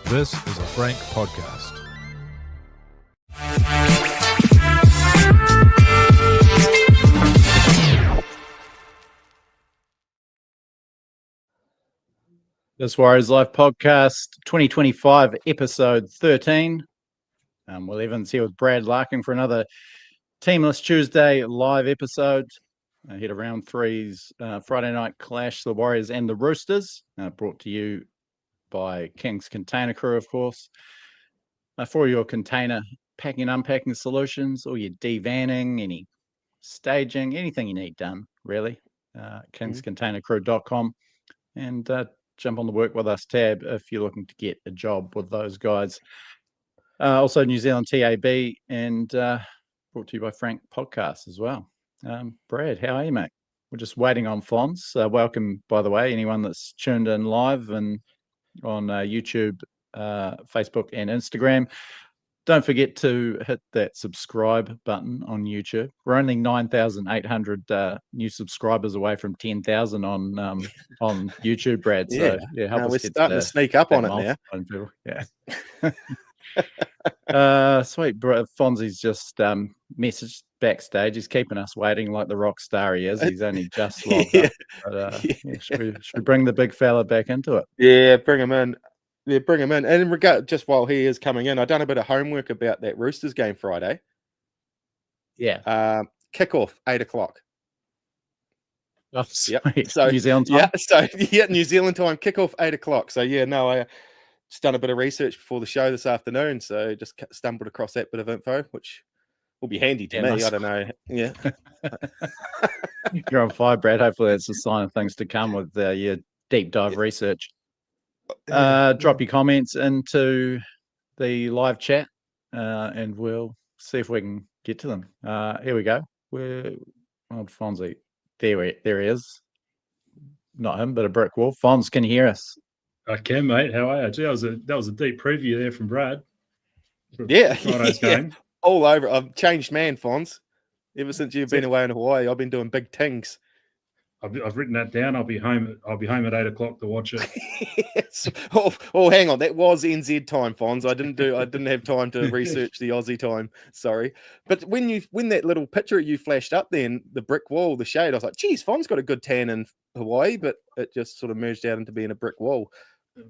This is a Frank podcast. This Warriors Life podcast, 2025, episode 13. Will Evans here with Brad Larkin for another Teamless Tuesday live episode. Ahead of round three's Friday night clash, the Warriors and the Roosters, brought to you by King's Container Crew, of course. For your container packing and unpacking solutions, or your devanning, any staging, anything you need done, really. kingscontainercrew.com. And jump on the Work With Us tab if you're looking to get a job with those guys. Also, New Zealand TAB, and brought to you by Frank Podcast as well. Brad, how are you, mate? We're just waiting on Fonz. Welcome, by the way, anyone that's tuned in live and on YouTube, Facebook, and Instagram. Don't forget to hit that subscribe button on YouTube. We're only 9,800 new subscribers away from 10,000 on YouTube, Brad. So help us. We're starting to sneak up on it now. Yeah. Sweet, bro. Fonzie's just messaged backstage. He's keeping us waiting like the rock star he is. He's only just logged up. But, should we bring the big fella back into it? Yeah, bring him in. Yeah, bring him in. And in regard, just while he is coming in, I've done a bit of homework about that Roosters game Friday. Yeah. Kickoff, 8 o'clock. Oh, sweet. Yep. So New Zealand time? New Zealand time, kickoff, 8 o'clock. So, I just done a bit of research before the show this afternoon. So, just stumbled across that bit of info, which will be handy to me. Nice. I don't know. Yeah. You're on fire, Brad. Hopefully that's a sign of things to come with your deep dive research. Drop your comments into the live chat and we'll see if we can get to them. Here we go. Where old Fonzie? There he is. Not him, but a brick wall. Fonz, can you hear us? I can, mate. How are you? Gee, that was a deep preview there from Brad. Friday's game. All over. I've changed man, Fonz. Ever since you've been away in Hawaii, I've been doing big things. I've written that down. I'll be home at 8 o'clock to watch it. Yes. Oh, hang on. That was NZ time, Fonz. I didn't have time to research the Aussie time. Sorry. But when that little picture you flashed up then, the brick wall, the shade, I was like, geez, Fonz got a good tan in Hawaii, but it just sort of merged out into being a brick wall.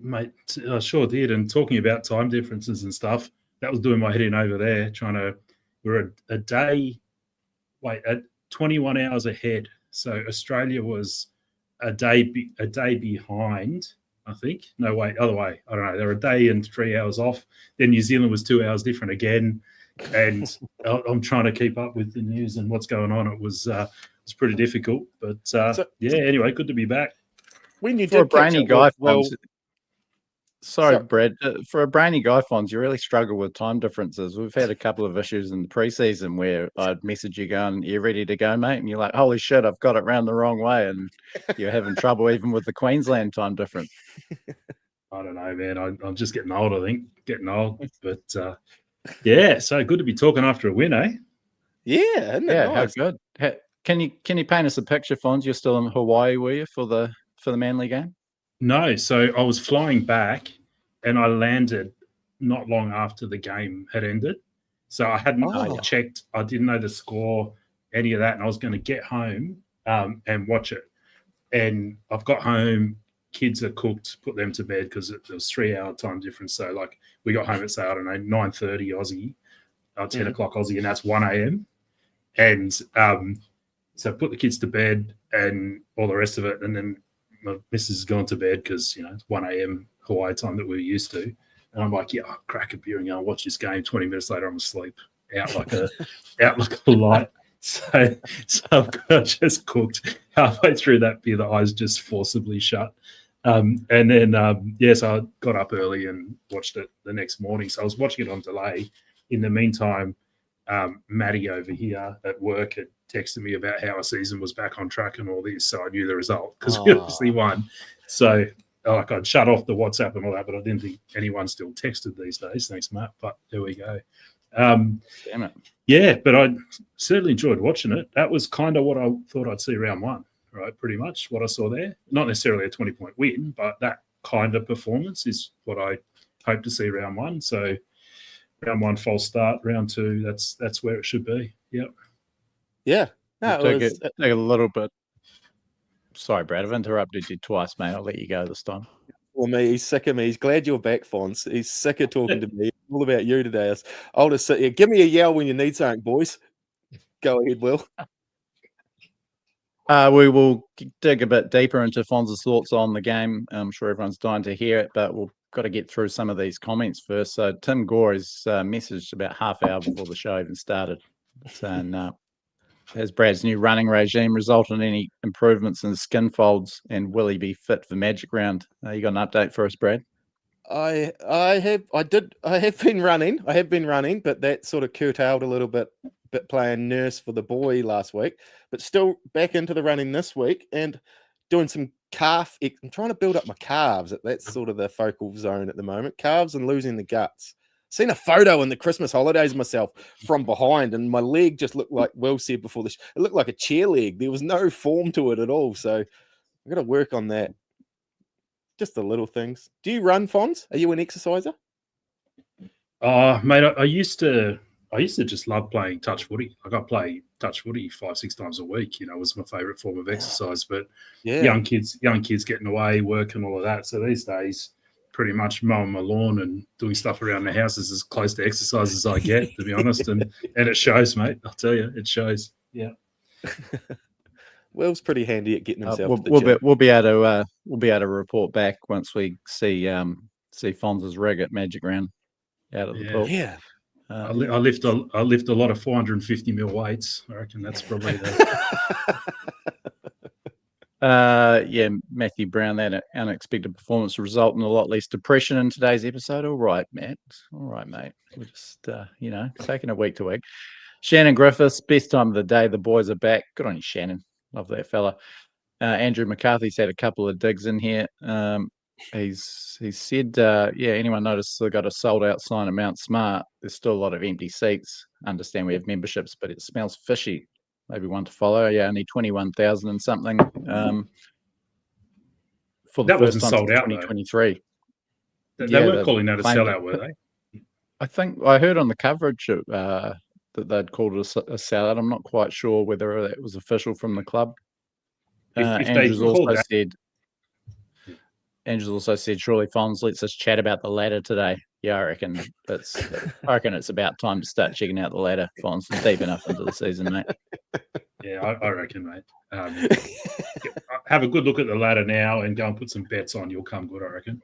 Mate, I sure did. And talking about time differences and stuff, that was doing my head in over there, we're at 21 hours ahead. So Australia was a day behind, I think. No, wait, other way. I don't know. They're a day and 3 hours off. Then New Zealand was 2 hours different again. And I'm trying to keep up with the news and what's going on. It was pretty difficult. But, anyway, good to be back. When you For a brainy guy, Sorry, Brad. For a brainy guy, Fonz, you really struggle with time differences. We've had a couple of issues in the preseason where I'd message you going, "You ready to go, mate?" And you're like, "Holy shit, I've got it round the wrong way," and you're having trouble even with the Queensland time difference. I don't know, man. I'm just getting old. I think but so good to be talking after a win, eh? Yeah, isn't it nice? How good. Can you paint us a picture, Fonz? You're still in Hawaii, were you, for the Manly game? No, so I was flying back and I landed not long after the game had ended. So I hadn't checked. I didn't know the score, any of that. And I was going to get home and watch it. And I've got home, kids are cooked, put them to bed because it was 3 hour time difference. So we got home at, say, 9:30 Aussie, 10 o'clock Aussie, and that's 1 a.m. And so I put the kids to bed and all the rest of it. And then my missus has gone to bed because, it's 1 a.m. Hawaii time that we're used to. And I'm like, I'll crack a beer and I'll watch this game. 20 minutes later, I'm asleep, out like a light. So I've just cooked halfway through that beer. The eyes just forcibly shut. And then, so I got up early and watched it the next morning. So I was watching it on delay. In the meantime, Maddie over here at work had texted me about how our season was back on track and all this, so I knew the result because we obviously won. So I'd shut off the WhatsApp and all that, but I didn't think anyone still texted these days. Thanks, Matt. But there we go. Damn it. Yeah, but I certainly enjoyed watching it. That was kind of what I thought I'd see round one, right? Pretty much what I saw there. Not necessarily a 20-point win, but that kind of performance is what I hope to see round one. So round one, false start. Round two, that's where it should be. Yep. Yeah. No, Take a little bit. Sorry, Brad, I've interrupted you twice, mate. I'll let you go this time. For me, he's sick of me. He's glad you're back, Fonz. He's sick of talking to me. It's all about you today. I'll just sit here. Give me a yell when you need something, boys. Go ahead, Will. We will dig a bit deeper into Fonz's thoughts on the game. I'm sure everyone's dying to hear it, but we've got to get through some of these comments first. So Tim Gore has messaged about half hour before the show even started, saying, has Brad's new running regime resulted in any improvements in skin folds, and will he be fit for Magic Round? You got an update for us, Brad? I have been running, but that sort of curtailed a little bit playing nurse for the boy last week, but still back into the running this week and doing some calf. I'm trying to build up my calves. That's sort of the focal zone at the moment. Calves and losing the guts. Seen a photo in the Christmas holidays of myself from behind, and my leg just looked like Will said before it looked like a chair leg. There was no form to it at all. So I've got to work on that. Just the little things. Do you run, Fonz? Are you an exerciser? Mate, I used to just love playing touch footy. Like I play touch footy 5-6 times a week. It was my favourite form of exercise. But young kids getting away, work and all of that. So these days, pretty much mowing my lawn and doing stuff around the house is as close to exercise as I get, to be honest. And it shows, mate. I'll tell you, it shows. Yeah. Will's pretty handy at getting himself. To the gym. We'll be able to report back once we see Fonz's rig at Magic Round out of the pool. Yeah. I lift a lot of 450 mil weights. I reckon that's probably the. Matthew Brown, that unexpected performance will result in a lot less depression in today's episode. All right, Matt. All right, mate. We're just, taking it week to week. Shannon Griffiths, best time of the day. The boys are back. Good on you, Shannon. Love that fella. Andrew McCarthy's had a couple of digs in here. He's said, anyone noticed they got a sold out sign at Mount Smart? There's still a lot of empty seats. Understand we have memberships, but it smells fishy. Maybe one to follow. Yeah, only 21,000 and something. For the that first wasn't time sold out, 2023. They weren't calling that a sellout, were they? I think I heard on the coverage that they'd called it a sellout. I'm not quite sure whether that was official from the club. Andrews also said, surely Fonz lets us chat about the ladder today. Yeah, I reckon it's about time to start checking out the ladder, Fonz. Deep enough into the season, mate. Yeah, I reckon, mate. Have a good look at the ladder now and go and put some bets on. You'll come good, I reckon.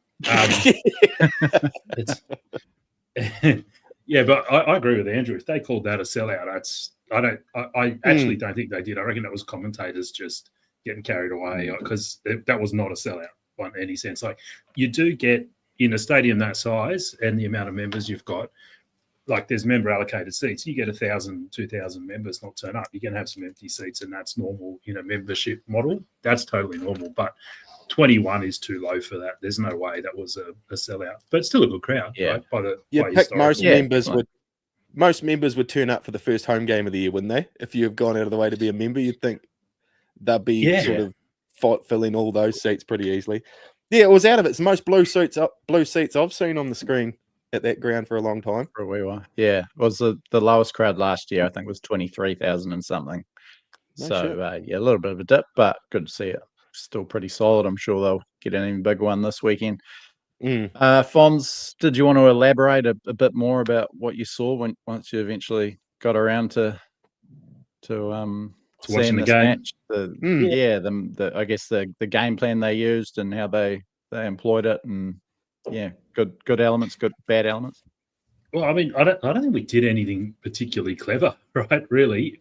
Yeah, but I agree with Andrew. If they called that a sellout, I actually don't think they did. I reckon that was commentators just getting carried away because that was not a sellout by any sense. Like you do get in a stadium that size and the amount of members you've got, like there's member allocated seats. You get 1,000, 2,000 members not turn up. You're going to have some empty seats, and that's normal in a membership model. That's totally normal. But 21 is too low for that. There's no way that was a sellout, but it's still a good crowd. Yeah, right? Most members would turn up for the first home game of the year, wouldn't they? If you've gone out of the way to be a member, you'd think they'd be sort of filling all those seats pretty easily. Yeah, it was out of it. It's the most blue seats I've seen on the screen at that ground for a long time. For a wee while. Yeah, it was the lowest crowd last year. I think it was 23,000 and something. A little bit of a dip, but good to see it. Still pretty solid. I'm sure they'll get an even bigger one this weekend. Fonz, did you want to elaborate a bit more about what you saw once you eventually got around to watching the game? Match? I guess the game plan they used and how they employed it, and good elements, good bad elements. Well, I mean, I don't think we did anything particularly clever, right? Really,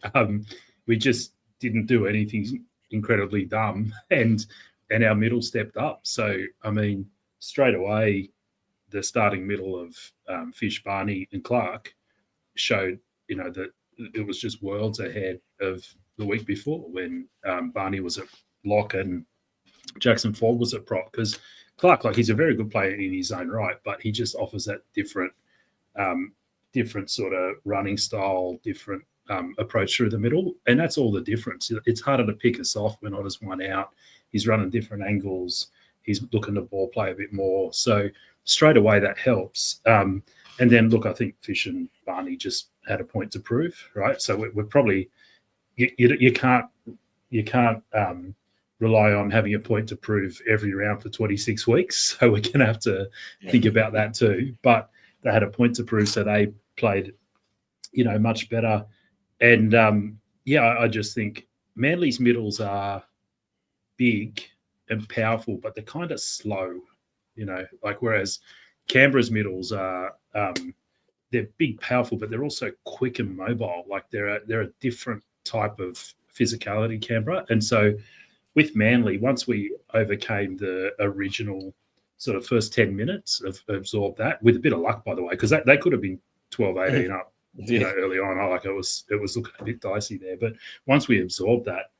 we just didn't do anything incredibly dumb, and our middle stepped up. So, I mean, straight away, the starting middle of Fish, Barney, and Clark showed, that it was just worlds ahead of the week before when Barney was at lock and Jackson Ford was at prop. Because Clark, he's a very good player in his own right, but he just offers that different sort of running style, different approach through the middle, and that's all the difference. It's harder to pick us off. We're not as one out. He's running different angles. He's looking to ball play a bit more. So straight away that helps. And then look, I think Fish and Barney just had a point to prove, right? So we're probably you can't rely on having a point to prove every round for 26 weeks. So we're going to have to think about that too. But they had a point to prove, so they played, much better. And I just think Manly's middles are big and powerful, but they're kind of slow, whereas Canberra's middles are they're big, powerful, but they're also quick and mobile. Like they're a different type of physicality, Canberra. And so with Manly, once we overcame the original sort of first 10 minutes of absorbed that, with a bit of luck, by the way, because they could have been 12-18 up early on. It was looking a bit dicey there. But once we absorbed that,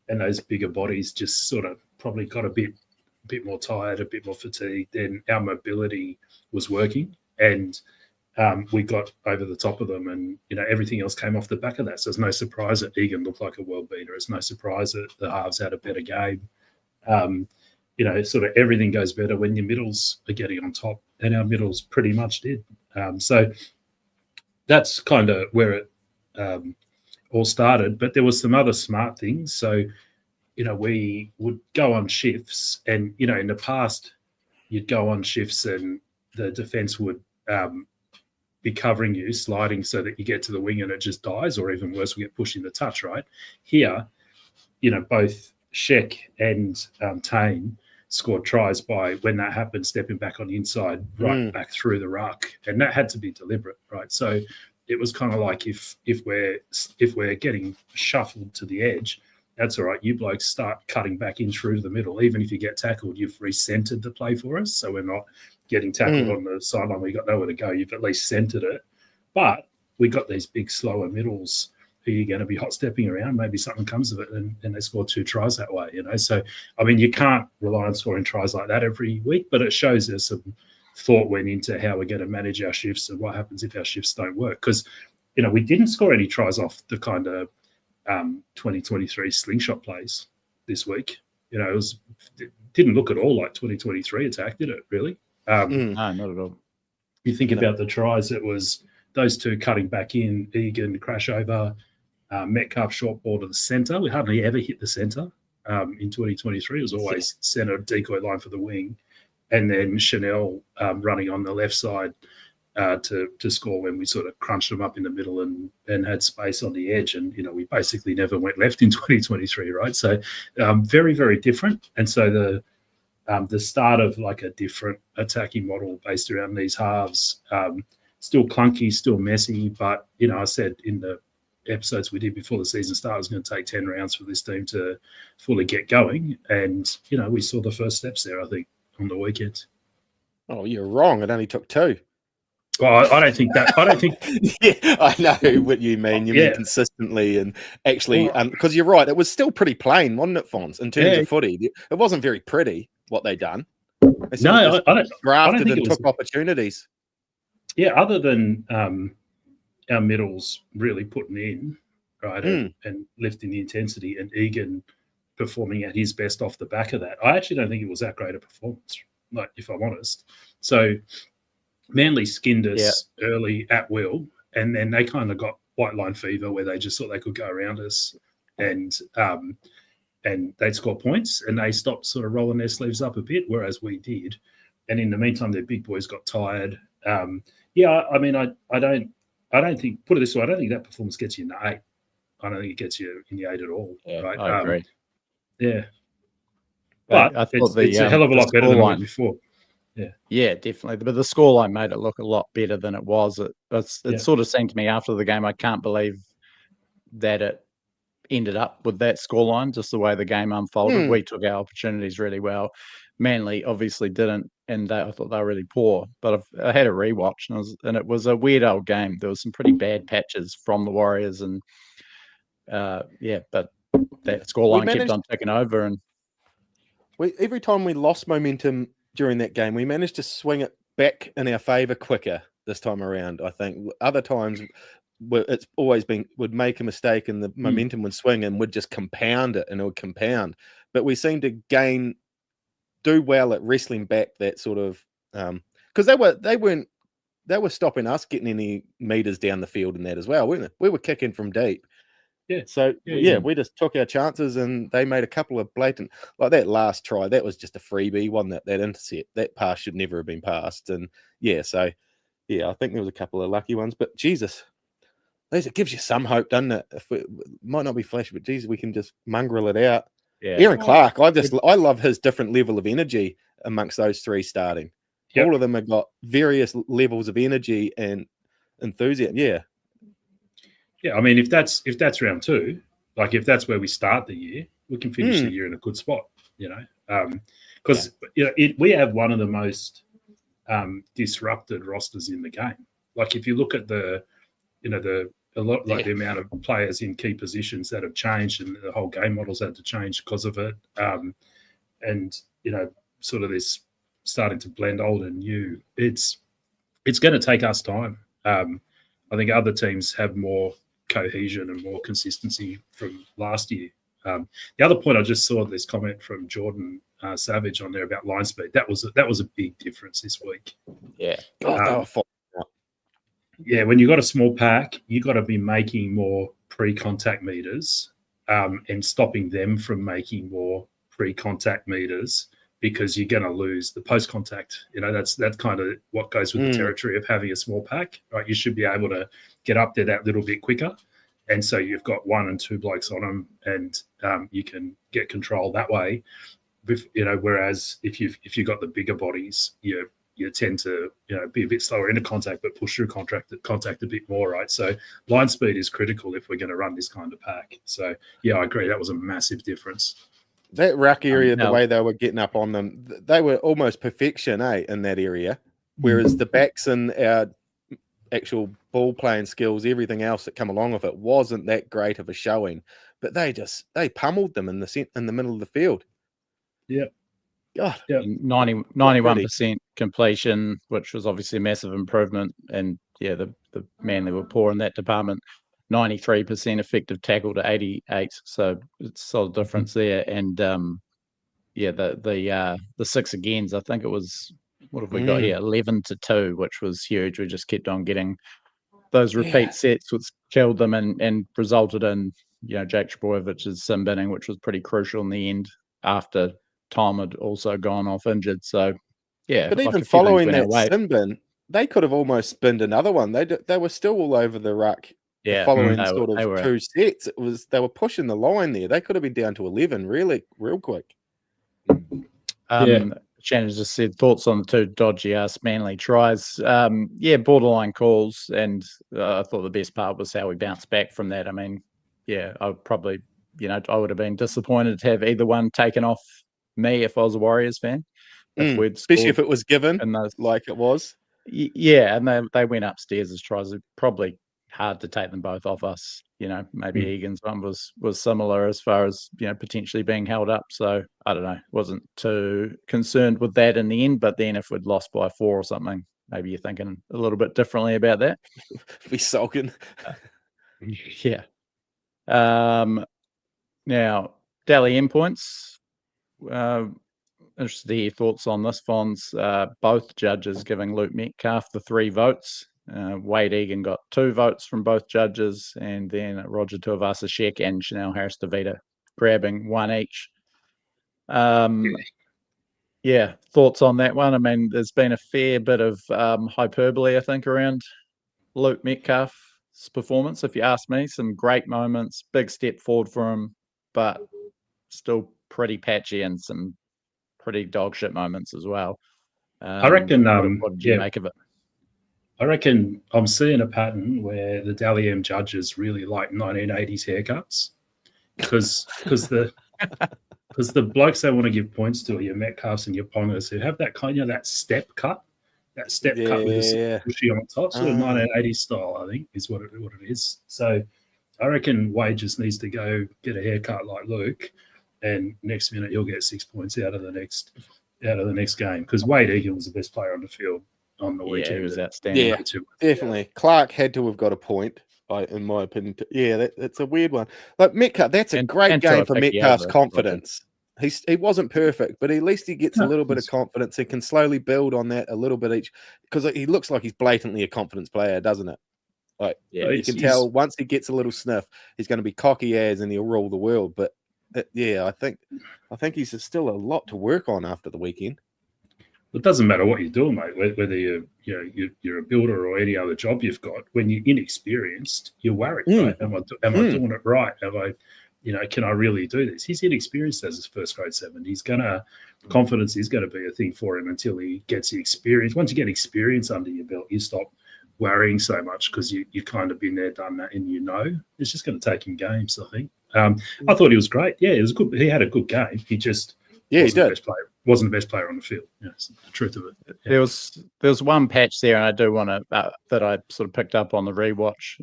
and those bigger bodies just sort of probably got a bit more tired, a bit more fatigued, then our mobility was working. And we got over the top of them, and everything else came off the back of that. So it's no surprise that Egan looked like a world beater. It's no surprise that the halves had a better game. Sort of everything goes better when your middles are getting on top, and our middles pretty much did. So that's kind of where it all started. But there was some other smart things. So we would go on shifts, and in the past you'd go on shifts and the defense would be covering you, sliding so that you get to the wing and it just dies, or even worse, we get pushed in the touch, right? Here, both Sheck and Tane scored tries by, when that happened, stepping back on the inside, right back through the ruck. And that had to be deliberate, right? So it was kind of like if we're getting shuffled to the edge, that's all right. You blokes start cutting back in through the middle. Even if you get tackled, you've recentered the play for us. So we're not getting tackled on the sideline. We got nowhere to go. You've at least centered it. But we got these big, slower middles who you're going to be hot stepping around. Maybe something comes of it, and they score 2 tries that way. So I mean, you can't rely on scoring tries like that every week, but it shows there's some thought went into how we're going to manage our shifts and what happens if our shifts don't work. Because we didn't score any tries off the kind of 2023 slingshot plays this week. It didn't look at all like 2023 attack, did it? Really? No, not at all. You think about the tries, it was those two cutting back in, Egan crash over, Metcalf short ball to the centre. We hardly ever hit the centre in 2023. It was always centre decoy line for the wing, and then Chanel running on the left side to score when we sort of crunched them up in the middle and had space on the edge. And, we basically never went left in 2023, right? So very, very different. And so the start of like a different attacking model based around these halves, still clunky, still messy. But, I said in the episodes we did before the season started, it was going to take 10 rounds for this team to fully get going. And, we saw the first steps there, I think, on the weekend. Oh, you're wrong. It only took 2. Well, I don't think that. I don't think. Yeah, I know what you mean. You mean consistently and actually, because you're right. It was still pretty plain, wasn't it, Fonz? In terms of footy, it wasn't very pretty what they done. They no, I don't. Drafted and took opportunities. Yeah, other than our middles really putting in, right, and lifting the intensity, and Egan performing at his best off the back of that. I actually don't think it was that great a performance, like, if I'm honest. So Manly skinned us early at will, and then they kind of got white line fever where they just thought they could go around us and they'd score points, and they stopped sort of rolling their sleeves up a bit, whereas we did. And in the meantime, their big boys got tired. I mean, I don't think, put it this way, I don't think that performance gets you in the 8. I don't think it gets you in the 8 at all. Yeah, right? I agree. Yeah. But I thought it's a hell of a lot better than it was before. Yeah, definitely. But the scoreline made it look a lot better than it was. It sort of seemed to me after the game, I can't believe that it ended up with that scoreline, just the way the game unfolded. We took our opportunities really well. Manly obviously didn't, and I thought they were really poor. But I had a rewatch, and it was a weird old game. There was some pretty bad patches from the Warriors, and but that scoreline kept on taking over. And every time we lost momentum during that game, we managed to swing it back in our favour quicker this time around. I think other times it's always been, would make a mistake and the momentum would swing and would just compound it, and it would compound. But we seem to do well at wrestling back that sort of, because they were stopping us getting any meters down the field and that as well, weren't they? We were kicking from deep. Yeah. So Yeah. we just took our chances, and they made a couple of blatant, like that last try. That was just a freebie, wasn't it? That intercept, that pass should never have been passed. And I think there was a couple of lucky ones. But Jesus, it gives you some hope, doesn't it? It might not be flashy, but Jesus, we can just mongrel it out. Yeah. Aaron Clark, I love his different level of energy amongst those three starting. Yep. All of them have got various levels of energy and enthusiasm. Yeah. Yeah, I mean, if that's round two, like if that's where we start the year, we can finish the year in a good spot, because we have one of the most disrupted rosters in the game. Like if you look at the amount of players in key positions that have changed, and the whole game models had to change because of it, and sort of this starting to blend old and new. It's going to take us time. I think other teams have more cohesion and more consistency from last year. The other point, I just saw this comment from Jordan Savage on there about line speed. That was a big difference this week. Yeah. When you got a small pack, you got to be making more pre-contact meters and stopping them from making more pre-contact meters, because you're going to lose the post-contact. That's kind of what goes with the territory of having a small pack, right? You should be able to get up there that little bit quicker. And so you've got 1 and 2 blokes on them, and you can get control that way. Whereas if you've got the bigger bodies, you tend to be a bit slower into contact, but push through contact a bit more, right? So line speed is critical if we're going to run this kind of pack. So I agree, that was a massive difference. That ruck area, the way they were getting up on them, they were almost perfection, in that area. Whereas the backs and our actual ball playing skills, everything else that come along with it, wasn't that great of a showing. But they pummeled them in the middle of the field. Yeah. God. Yeah. 91% completion, which was obviously a massive improvement. And the Manly were poor in that department. 93% effective tackle to 88, so it's a solid difference there. And the 6 agains, I think it was, what have we got here, 11-2, which was huge. We just kept on getting those repeat sets, which killed them and resulted in Jake Trbojevich's sin binning, which was pretty crucial in the end after Tom had also gone off injured. So but even following that sin bin, they could have almost spinned another one. They were still all over the ruck. Yeah, following sort of 2 sets, they were pushing the line there. They could have been down to 11 real quick. Shannon just said thoughts on the 2 dodgy Manly tries. Borderline calls, and I thought the best part was how we bounced back from that. I mean, I would probably, I would have been disappointed to have either one taken off me if I was a Warriors fan. Especially if it was given like it was. And they went upstairs as tries. It's probably hard to take them both off us. Maybe Egan's one was similar as far as potentially being held up. So I don't know, wasn't too concerned with that in the end. But then if we'd lost by 4 or something, maybe you're thinking a little bit differently about that. Be sulking. Now Dally M points. Interested to hear your thoughts on this, Fonz. Both judges giving Luke Metcalf the 3 votes. Wade Egan got 2 votes from both judges, and then Roger Tuivasa-Sheck and Chanel Harris-Davida grabbing 1 each. Thoughts on that one? I mean, there's been a fair bit of hyperbole, I think, around Luke Metcalf's performance, if you ask me. Some great moments, big step forward for him, but still pretty patchy and some pretty dog shit moments as well. I reckon. What did you make of it? I reckon I'm seeing a pattern where the Dally M judges really like 1980s haircuts, because the blokes they want to give points to are your Metcalfs and your Pongers who have that kind of that step cut with the bushy on top, sort of 1980s style. I think is what it is. So I reckon Wade just needs to go get a haircut like Luke, and next minute he'll get 6 points out of the next game, because Wade Egan was the best player on the field on the weekend. He was outstanding. Yeah, definitely. Clark had to have got a point, in my opinion. That's a weird one. Like Metcalf, that's a great game for Metcalf's confidence. He wasn't perfect, but at least he gets a little bit of confidence. He can slowly build on that a little bit each, because he looks like he's blatantly a confidence player, doesn't it? Like, Yeah, you can tell once he gets a little sniff, he's going to be cocky as and he'll rule the world. But I think he's still a lot to work on after the weekend. It doesn't matter what you're doing, mate. Whether you're a builder or any other job you've got. When you're inexperienced, you're worried. Right? Am I doing it right? Can I really do this? He's inexperienced as his first grade 7. Confidence is going to be a thing for him until he gets the experience. Once you get experience under your belt, you stop worrying so much because you've kind of been there, done that, and it's just going to take him games. I think. I thought he was great. Yeah, it was good. He had a good game. He just wasn't the best player on the field. That's the truth of it. Yeah. There was one patch there, and I do want to that I sort of picked up on the rewatch,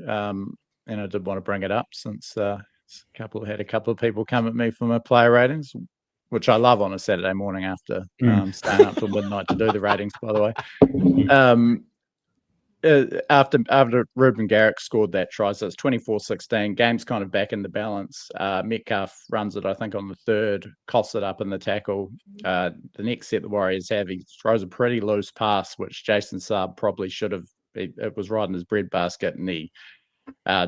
and I did want to bring it up since a couple of people come at me for my player ratings, which I love on a Saturday morning after staying up till midnight to do the ratings. By the way, after Ruben Garrick scored that try, so it's 24-16. Game's kind of back in the balance. Metcalf runs it, I think, on the third, coughs it up in the tackle. The next set the Warriors have, he throws a pretty loose pass, which Jason Saab probably should have. It was right in his breadbasket, and he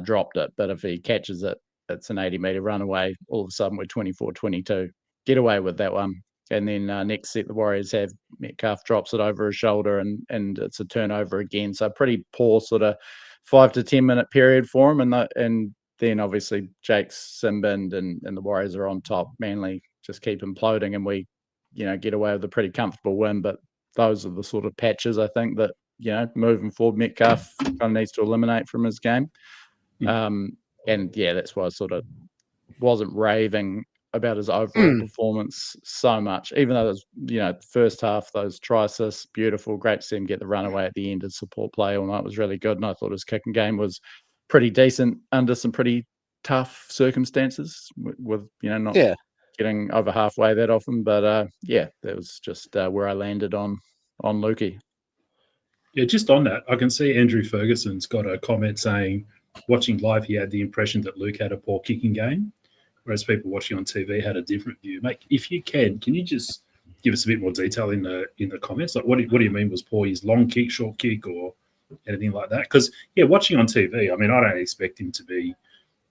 dropped it. But if he catches it, it's an 80-meter runaway. All of a sudden, we're 24-22. Get away with that one. And then next set, the Warriors have Metcalf drops it over his shoulder, and it's a turnover again. So pretty poor sort of 5 to 10 minute period for him. And then obviously Jake's sin-binned and the Warriors are on top. Manly just keep imploding, and we, get away with a pretty comfortable win. But those are the sort of patches I think that, moving forward, Metcalf kind of needs to eliminate from his game. That's why I sort of wasn't raving about his overall performance so much, even though there's, the first half, those try assists, beautiful, great to see him get the runaway at the end. His support play all night was really good, and I thought his kicking game was pretty decent under some pretty tough circumstances with not getting over halfway that often. But that was just where I landed on Lukey. Yeah, just on that, I can see Andrew Ferguson's got a comment saying, watching live, he had the impression that Luke had a poor kicking game, whereas people watching on TV had a different view. Mate, if you can you just give us a bit more detail in the comments? Like, what do you mean was poor? His long kick, short kick, or anything like that? Because, watching on TV, I mean, I don't expect him to be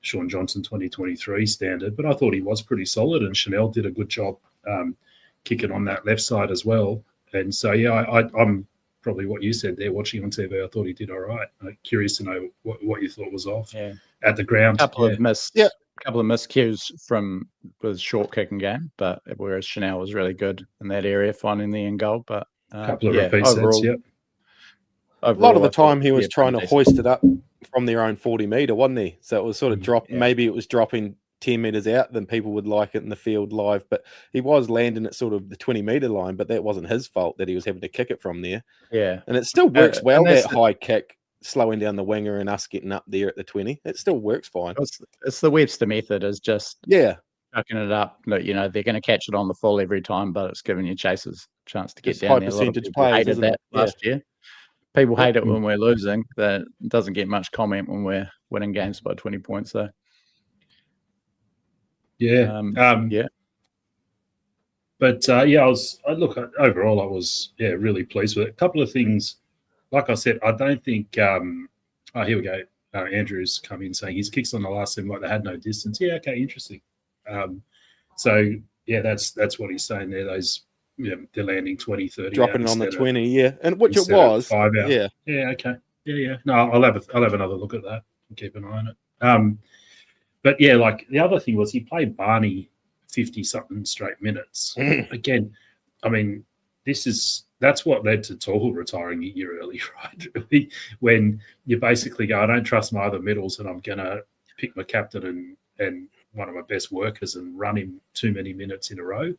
Sean Johnson 2023 standard, but I thought he was pretty solid, and Chanel did a good job kicking on that left side as well. And so, I'm probably what you said there. Watching on TV, I thought he did all right. Curious to know what you thought was off at the ground. Couple of miscues from the short kicking game, but whereas Chanel was really good in that area, finding the end goal. But a couple of repeat sets, a lot of the time he was trying to hoist it up from their own 40-meter, wasn't he? So it was sort of maybe it was dropping 10 meters out than people would like it in the field live, but he was landing at sort of the 20-meter line, but that wasn't his fault that he was having to kick it from there. Yeah. And it still works well, that high kick, slowing down the winger and us getting up there at the 20. It still works fine. It's the Webster method, is just chucking it up. They're going to catch it on the full every time, but it's giving your chasers a chance to get down there. A lot of people hated that last year. People hate it when we're losing. That doesn't get much comment when we're winning games by 20 points, though. But overall I was really pleased with it. A couple of things, like I said, I don't think here we go. Andrew's come in saying his kicks on the last seem like they had no distance. Yeah, okay, interesting. That's what he's saying there. Those they're landing 20, 30 dropping on the 20, and which it was 5 out. Okay. No, I'll have another look at that and keep an eye on it. But like the other thing was he played Barney 50-something straight minutes. Again, I mean, that's what led to Tohu retiring a year early, right? Really, when you basically go, I don't trust my other middles, and I'm gonna pick my captain and one of my best workers and run him too many minutes in a row.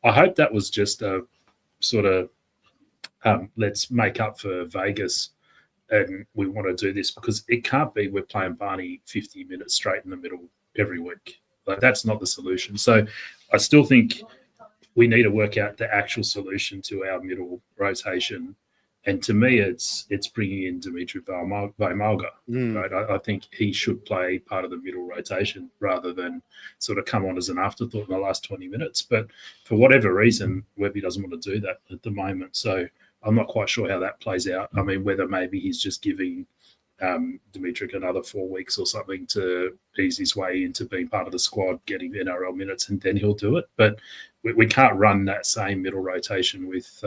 I hope that was just a sort of let's make up for Vegas. And we want to do this because it can't be we're playing Barney 50 minutes straight in the middle every week. Like, that's not the solution. So I still think we need to work out the actual solution to our middle rotation And to me, it's bringing in Dimitri Vaimalga. Right? I think he should play part of the middle rotation rather than sort of come on as an afterthought in the last 20 minutes. But for whatever reason, Webby doesn't want to do that at the moment. So I'm not quite sure how that plays out. I mean, whether maybe he's just giving Dimitri another 4 weeks or something to ease his way into being part of the squad, getting NRL minutes, and then he'll do it. But we can't run that same middle rotation with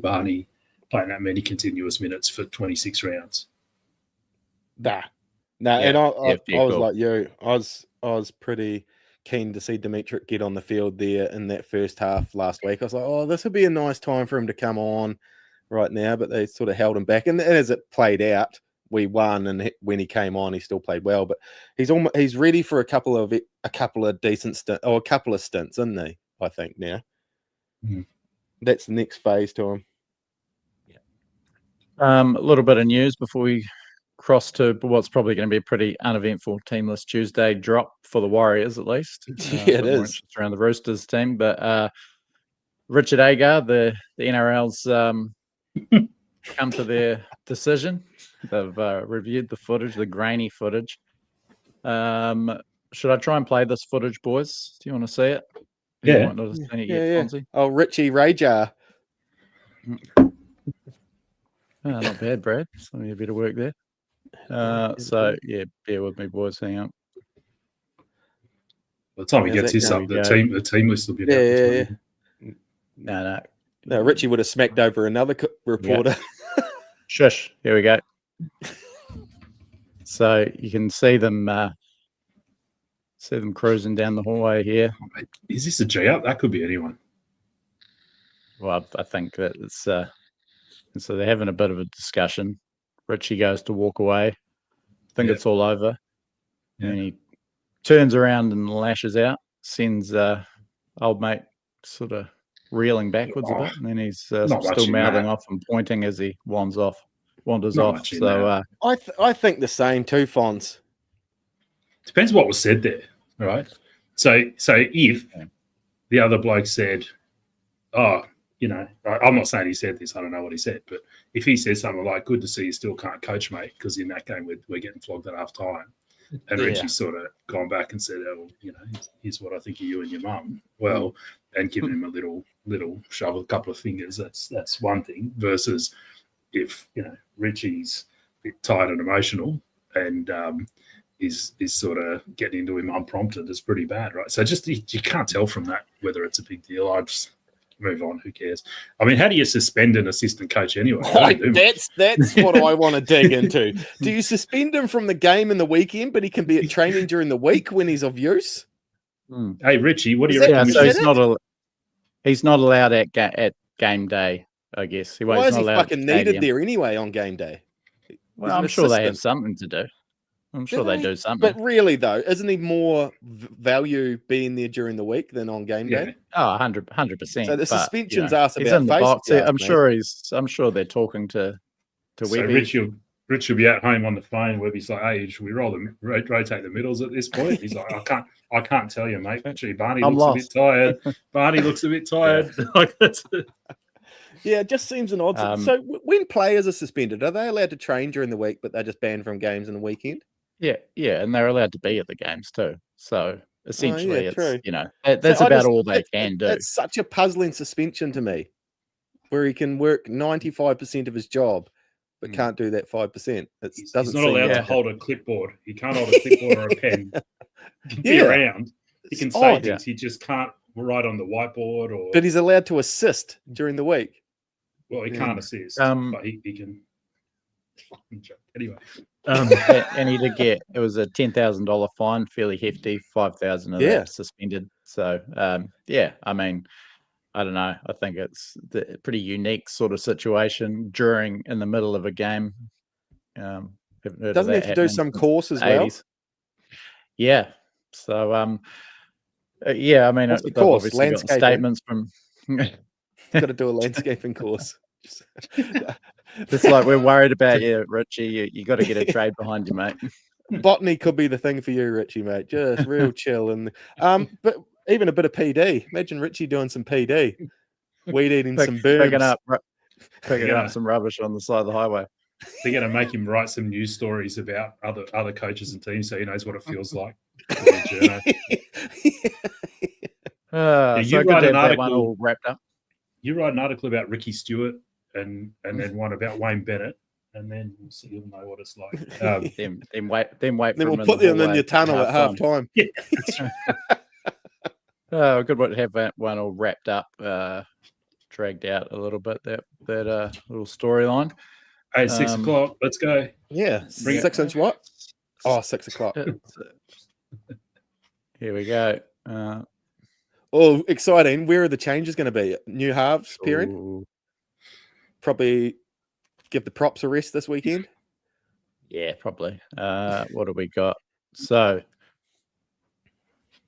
Barney playing that many continuous minutes for 26 rounds. Nah. And I was like you. I was pretty keen to see Dimitri get on the field there in that first half last week. I was like, oh, this would be a nice time for him to come on right now, but they sort of held him back. And as it played out, we won, and when he came on, he still played well. But he's ready for a couple of decent stints, or a couple of stints, isn't he? I think now. That's the next phase to him. A little bit of news before we cross to what's probably going to be a pretty uneventful Teamless Tuesday drop for the Warriors, at least. Yeah, it is. Around the Roosters team. But Richard Agar, the NRL's come to their decision. They've reviewed the footage, the grainy footage. Should I try and play this footage, boys? Do you want to see it? Yeah. Fonzie? Oh, Richie Rajar. Not bad, Brad. Some of you better work there. So, yeah, bear with me, boys. Hang on. By the time he gets this up, the team list will be down. No. No, Richie would have smacked over another reporter. Yeah. Shush. Here we go. So you can see them cruising down the hallway here. Is this a G up? That could be anyone. Well, I think that it's so they're having a bit of a discussion. Richie goes to walk away. I think it's all over. Yeah. And he turns around and lashes out, sends old mate sort of reeling backwards a bit, and then he's still mouthing off and pointing as he wanders off. So I think the same too, Fonz. Depends what was said there, right? So if the other bloke said, "Oh, you know," I'm not saying he said this. I don't know what he said, but if he says something like, "Good to see you still can't coach, mate," because in that game we're getting flogged at half time. And Richie's sort of gone back and said, "Oh, you know, here's what I think of you and your mum." Well, and giving him a little shove with a couple of fingers. That's one thing. Versus if Richie's a bit tired and emotional and is sort of getting into him unprompted, it's pretty bad, right? So just you can't tell from that whether it's a big deal. I just move on. Who cares? I mean, how do you suspend an assistant coach anyway? That's what I want to dig into. Do you suspend him from the game in the weekend, but he can be at training during the week when he's of use? Hey, Richie, what do you reckon? So he's not allowed at game day, I guess. Why is he fucking needed there anyway on game day? Well, I'm sure they have something to do. I'm sure they do something. But really, though, isn't he more value being there during the week than on game day? Oh, 100%. So the suspension's asked about he's in the box. I'm sure they're talking to Webby. So Rich will be at home on the phone. Webby's like, "Hey, should we rotate the middles at this point?" He's like, I can't tell you, mate. Actually, Barney looks a bit tired. Barney looks a bit tired. Like that's it. Yeah, it just seems an odd. So when players are suspended, are they allowed to train during the week, but they're just banned from games on the weekend? Yeah, and they're allowed to be at the games too. So essentially, it's true. that's about all they can do. It's such a puzzling suspension to me, where he can work 95% of his job, but can't do that 5%. He's not allowed to hold a clipboard. He can't hold a clipboard or a pen. He can be around. He can say things. He just can't write on the whiteboard. But he's allowed to assist during the week. Well, he can't assist, but he can. Anyway. And he did get, it was a $10,000 fine, fairly hefty, 5,000 of that suspended. So, I mean, I don't know. I think it's a pretty unique sort of situation in the middle of a game. Doesn't he have to do some course as well? Yeah. So, I mean, what's the course? Obviously got statements from. Got to do a landscaping course. It's like we're worried about you, Richie. You got to get a trade behind you, mate. Botany could be the thing for you, Richie, mate. Just real chill and but even a bit of PD. Imagine Richie doing some PD, weed eating some birds, picking up some rubbish on the side of the highway. They're going to make him write some news stories about other coaches and teams, so he knows what it feels like to be a journo. So good to have that one all wrapped up. You write an article about Ricky Stewart and then one about Wayne Bennett, and then you'll know what it's like. Then wait. Then we'll put them in your tunnel at half time. Yeah. Good to have that one all wrapped up, dragged out a little bit. That little storyline. Hey, 6 o'clock. Let's go. Yeah, 6-inch what? Oh, 6 o'clock. Here we go. Oh, exciting. Where are the changes going to be? New halves pairing? Probably give the props a rest this weekend? Yeah, probably. What have we got? So,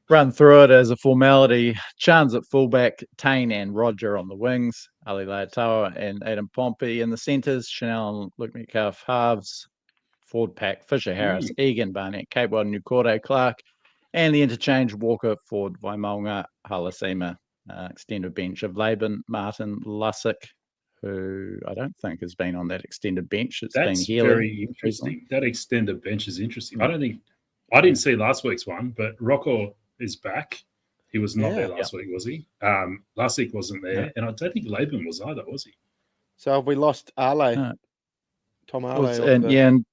run through it as a formality. Chans at fullback, Tane and Roger on the wings, Ali Leataua and Adam Pompey in the centres, Chanel and Luke Metcalf halves, forward pack, Fisher Harris, Egan Barnett, Capewell, Nukorde, Clark, and the interchange Walker, Ford, Waimaunga, Halasima, extended bench of Laban, Martin, Lussick, who I don't think has been on that extended bench. That's been very interesting. That extended bench is interesting. I didn't see last week's one, but Rocco is back. He was not there last week, was he? Lussick wasn't there, and I don't think Laban was either, was he? So have we lost Ale? Tom Ale? And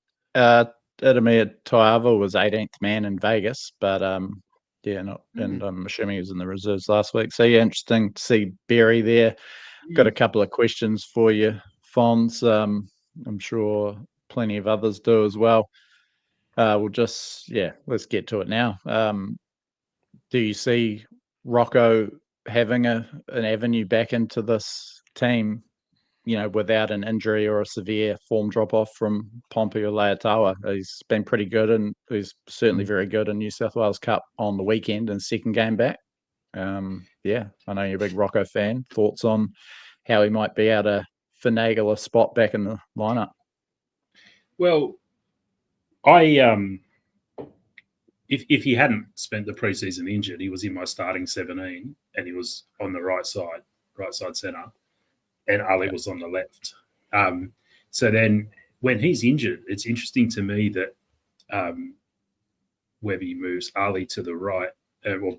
Adamir Toiava was 18th man in Vegas, but and I'm assuming he was in the reserves last week. So interesting to see Berry there. Got a couple of questions for you, Fonz. I'm sure plenty of others do as well. Let's get to it now. Do you see Rocco having an avenue back into this team, without an injury or a severe form drop-off from Pompey or Leataua? He's been pretty good, and he's certainly very good in New South Wales Cup on the weekend and second game back. I know you're a big Rocco fan. Thoughts on how he might be able to finagle a spot back in the lineup? Well, if he hadn't spent the preseason injured, he was in my starting 17, and he was on the right side centre, and Ali was on the left. So then when he's injured, it's interesting to me that Webby moves Ali to the right,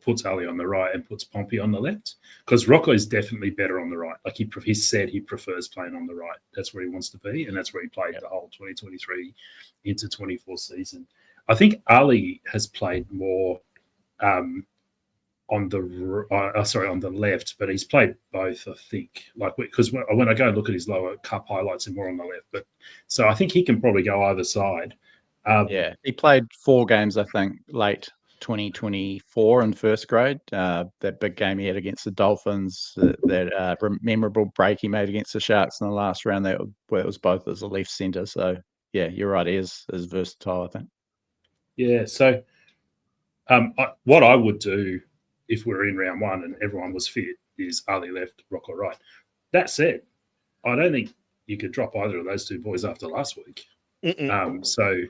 puts Ali on the right and puts Pompey on the left, because Rocco is definitely better on the right. Like he said, he prefers playing on the right. That's where he wants to be, and that's where he played the whole 2023 into 24 season. I think Ali has played more on the left, but he's played both, I think. Because when I go and look at his lower cup highlights, and more on the left. But so I think he can probably go either side. He played 4 games, I think, late 2024 in first grade. That big game he had against the Dolphins, that memorable break he made against the Sharks in the last round. That was both as a left centre. So yeah, you're right. He is versatile, I think. Yeah. So what I would do if we're in round 1 and everyone was fit is Ali left, Rocco right. That said, I don't think you could drop either of those 2 boys after last week. So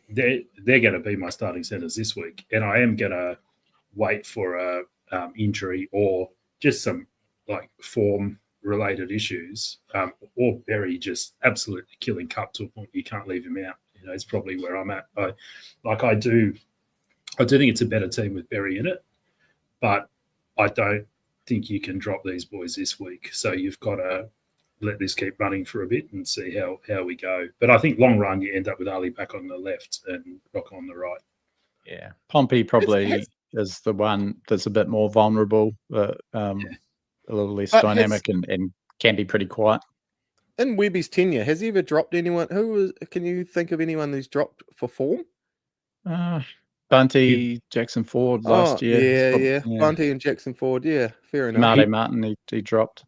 they're going to be my starting centres this week, and I am going to wait for a injury or just some form related issues, or Berry just absolutely killing Cup to a point you can't leave him out. It's probably where I'm at. I do think it's a better team with Berry in it, but I don't think you can drop these boys this week. So you've got to let this keep running for a bit and see how we go. But I think long run, you end up with Ali back on the left and Rocco on the right. Yeah. Pompey probably is the one that's a bit more vulnerable, a little less dynamic and can be pretty quiet. In Webby's tenure, has he ever dropped anyone? Can you think of anyone who's dropped for form? Bunty, Jackson Ford last year. Yeah. Bunty and Jackson Ford. Yeah, fair enough. Marty Martin, he dropped.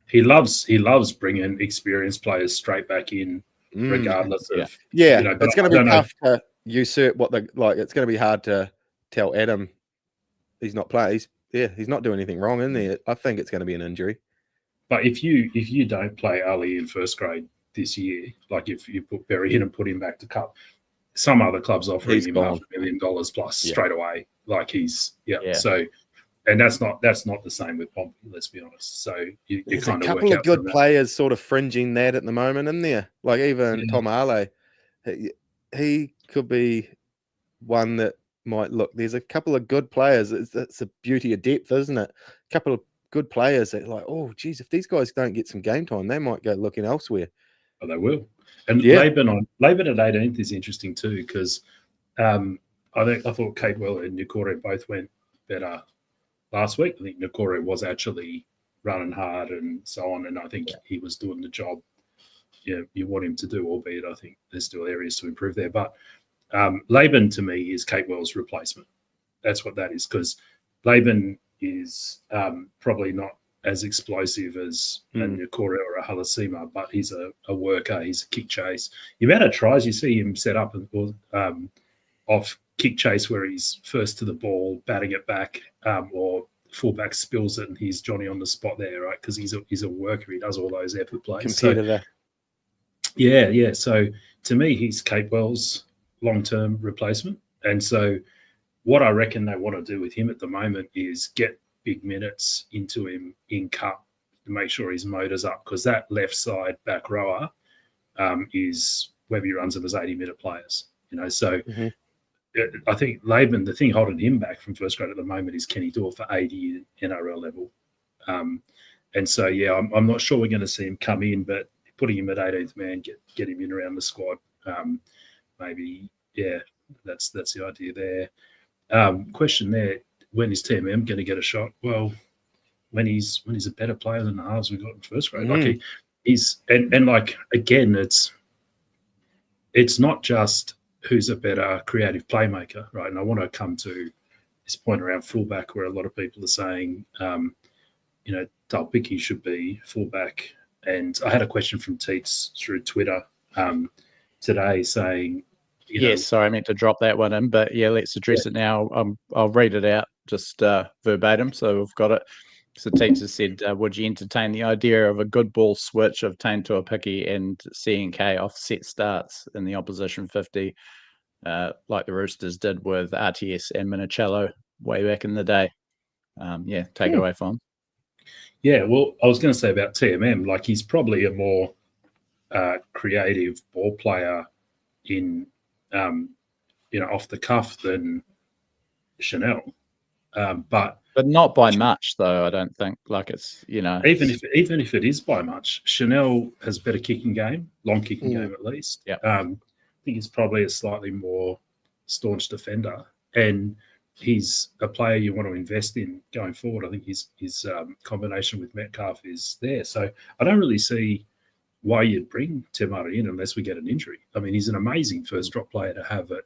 He loves bringing experienced players straight back in, regardless of. Yeah, it's going to be tough to usurp it's going to be hard to tell Adam he's not playing. He's not doing anything wrong in there. I think it's going to be an injury. But if you don't play Ali in first grade this year, like if you put Berry in and put him back to Cup, some other clubs offering him $500,000 plus straight away. So And that's not the same with Pompey, let's be honest. So you There's kind a of couple work of out good from that. players sort of fringing that at the moment, in there. Like even Tom Ale, he could be one that might look. There's a couple of good players. It's a beauty of depth, isn't it? A couple of good players that like, oh, geez, if these guys don't get some game time, they might go looking elsewhere. Oh, they will. And Yeah. Laban at 18th is interesting too, because I thought Capewell and Nikore both went better last week. I think Nikore was actually running hard and so on, and I think he was doing the job you want him to do, albeit I think there's still areas to improve there. But Laban to me is Capewell's replacement. That's what that is, because Laban is probably not as explosive as a Nikore or a Halasima, but he's a worker. He's a kick chase. The amount of tries you see him set up off kick chase where he's first to the ball, batting it back, or fullback spills it and he's Johnny on the spot there, right? Because he's a worker. He does all those effort plays. Competitor. So, yeah. So to me, he's Capewell's long-term replacement. And so what I reckon they want to do with him at the moment is get big minutes into him in cup to make sure his motor's up, because that left side back rower is Webby runs them as 80-minute players. So I think Laban, the thing holding him back from first grade at the moment is can he do it for 80 NRL level? And so, I'm not sure we're going to see him come in, but putting him at 18th man, get him in around the squad. Maybe, that's the idea there. Question there, when is TMM going to get a shot? Well, when he's a better player than the halves we got in first grade. Like he's and like again, it's not just who's a better creative playmaker, right? And I want to come to this point around fullback where a lot of people are saying, Dalpicki should be fullback. And I had a question from Teets through Twitter today saying, sorry, I meant to drop that one in, but let's address it now. I'll read it out just verbatim, so we've got it. So Teets has said, would you entertain the idea of a good ball switch of Tane to a Picky and C&K off set starts in the opposition 50, like the Roosters did with RTS and Minicello way back in the day? Take it away, Fonz. Yeah, well, I was going to say about TMM, like he's probably a more creative ball player in, off the cuff than Chanel. But not by much, though. I don't think. Like it's even if it is by much, Chanel has a better kicking game, long kicking game at least. Yeah, I think he's probably a slightly more staunch defender, and he's a player you want to invest in going forward. I think his combination with Metcalf is there. So I don't really see why you'd bring Temari in unless we get an injury. I mean, he's an amazing first drop player to have at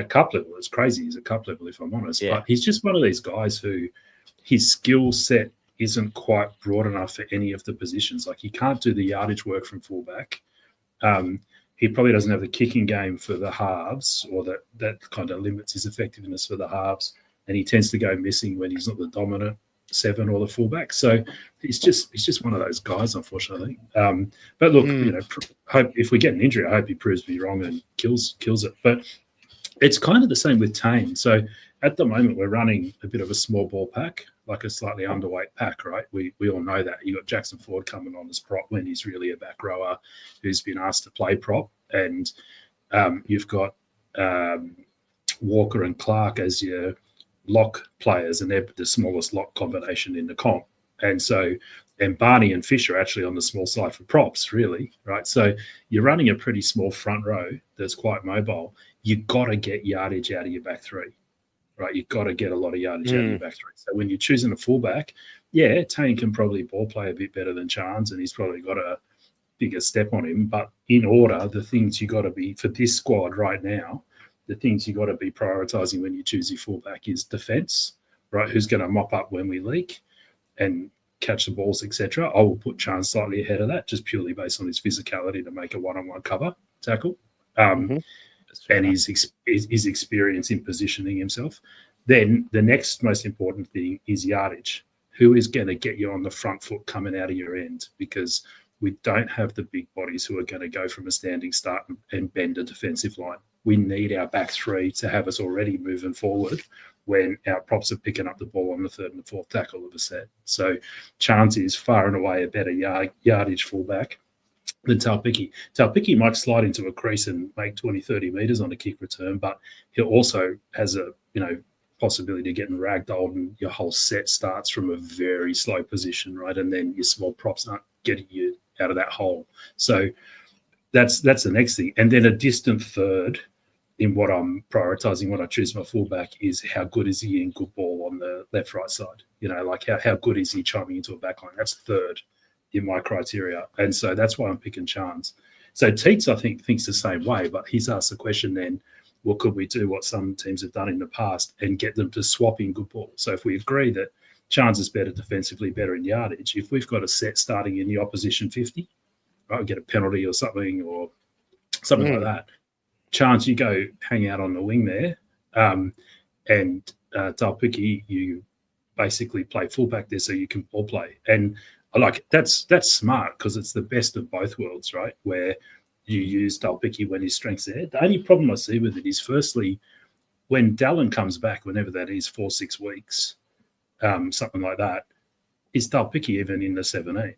cup level. It's crazy he's at cup level, if I'm honest. Yeah. But he's just one of these guys who his skill set isn't quite broad enough for any of the positions. Like he can't do the yardage work from fullback. He probably doesn't have the kicking game for the halves, or that kind of limits his effectiveness for the halves. And he tends to go missing when he's not the dominant 7 or the fullback. So he's just one of those guys, unfortunately. But look, hope if we get an injury, I hope he proves me wrong and kills it. But it's kind of the same with Tane. So at the moment, we're running a bit of a small ball pack, like a slightly underweight pack, right? We all know that. You got Jackson Ford coming on as prop when he's really a back rower who's been asked to play prop, and you've got Walker and Clark as your lock players, and they're the smallest lock combination in the comp. And Barney and Fisher are actually on the small side for props, really, right? So you're running a pretty small front row that's quite mobile. You've got to get yardage out of your back three, right? You've got to get a lot of yardage out of your back three. So when you're choosing a fullback, Tane can probably ball play a bit better than Chance, and he's probably got a bigger step on him. But in order, the things you got to be, for this squad right now, the things you got to be prioritising when you choose your fullback is defence, right? Who's going to mop up when we leak and catch the balls, etc. I will put Chance slightly ahead of that, just purely based on his physicality to make a one-on-one cover tackle. And his experience in positioning himself. Then the next most important thing is yardage. Who is going to get you on the front foot coming out of your end? Because we don't have the big bodies who are going to go from a standing start and bend a defensive line. We need our back three to have us already moving forward when our props are picking up the ball on the third and the fourth tackle of a set. So Chance is far and away a better yardage fullback than Talpicki. Talpicki might slide into a crease and make 20, 30 metres on a kick return, but he also has a, possibility of getting ragdolled, and your whole set starts from a very slow position, right? And then your small props aren't getting you out of that hole. So that's the next thing. And then a distant third in what I'm prioritising when I choose my fullback is how good is he in good ball on the left-right side? Like how good is he chiming into a backline? That's third in my criteria. And so that's why I'm picking Chance. So Teets, I think, thinks the same way, but he's asked the question then, well, could we do what some teams have done in the past and get them to swap in good ball? So if we agree that Chance is better defensively, better in yardage, if we've got a set starting in the opposition 50, right, we get a penalty or something like that, Chance, you go hang out on the wing there, and Talpicki, you basically play fullback there so you can ball play. And that's smart because it's the best of both worlds, right? Where you use Talpicki when his strength's there. The only problem I see with it is, firstly, when Dallin comes back, whenever that is, 4-6 weeks, something like that, is Talpicki even in the 17?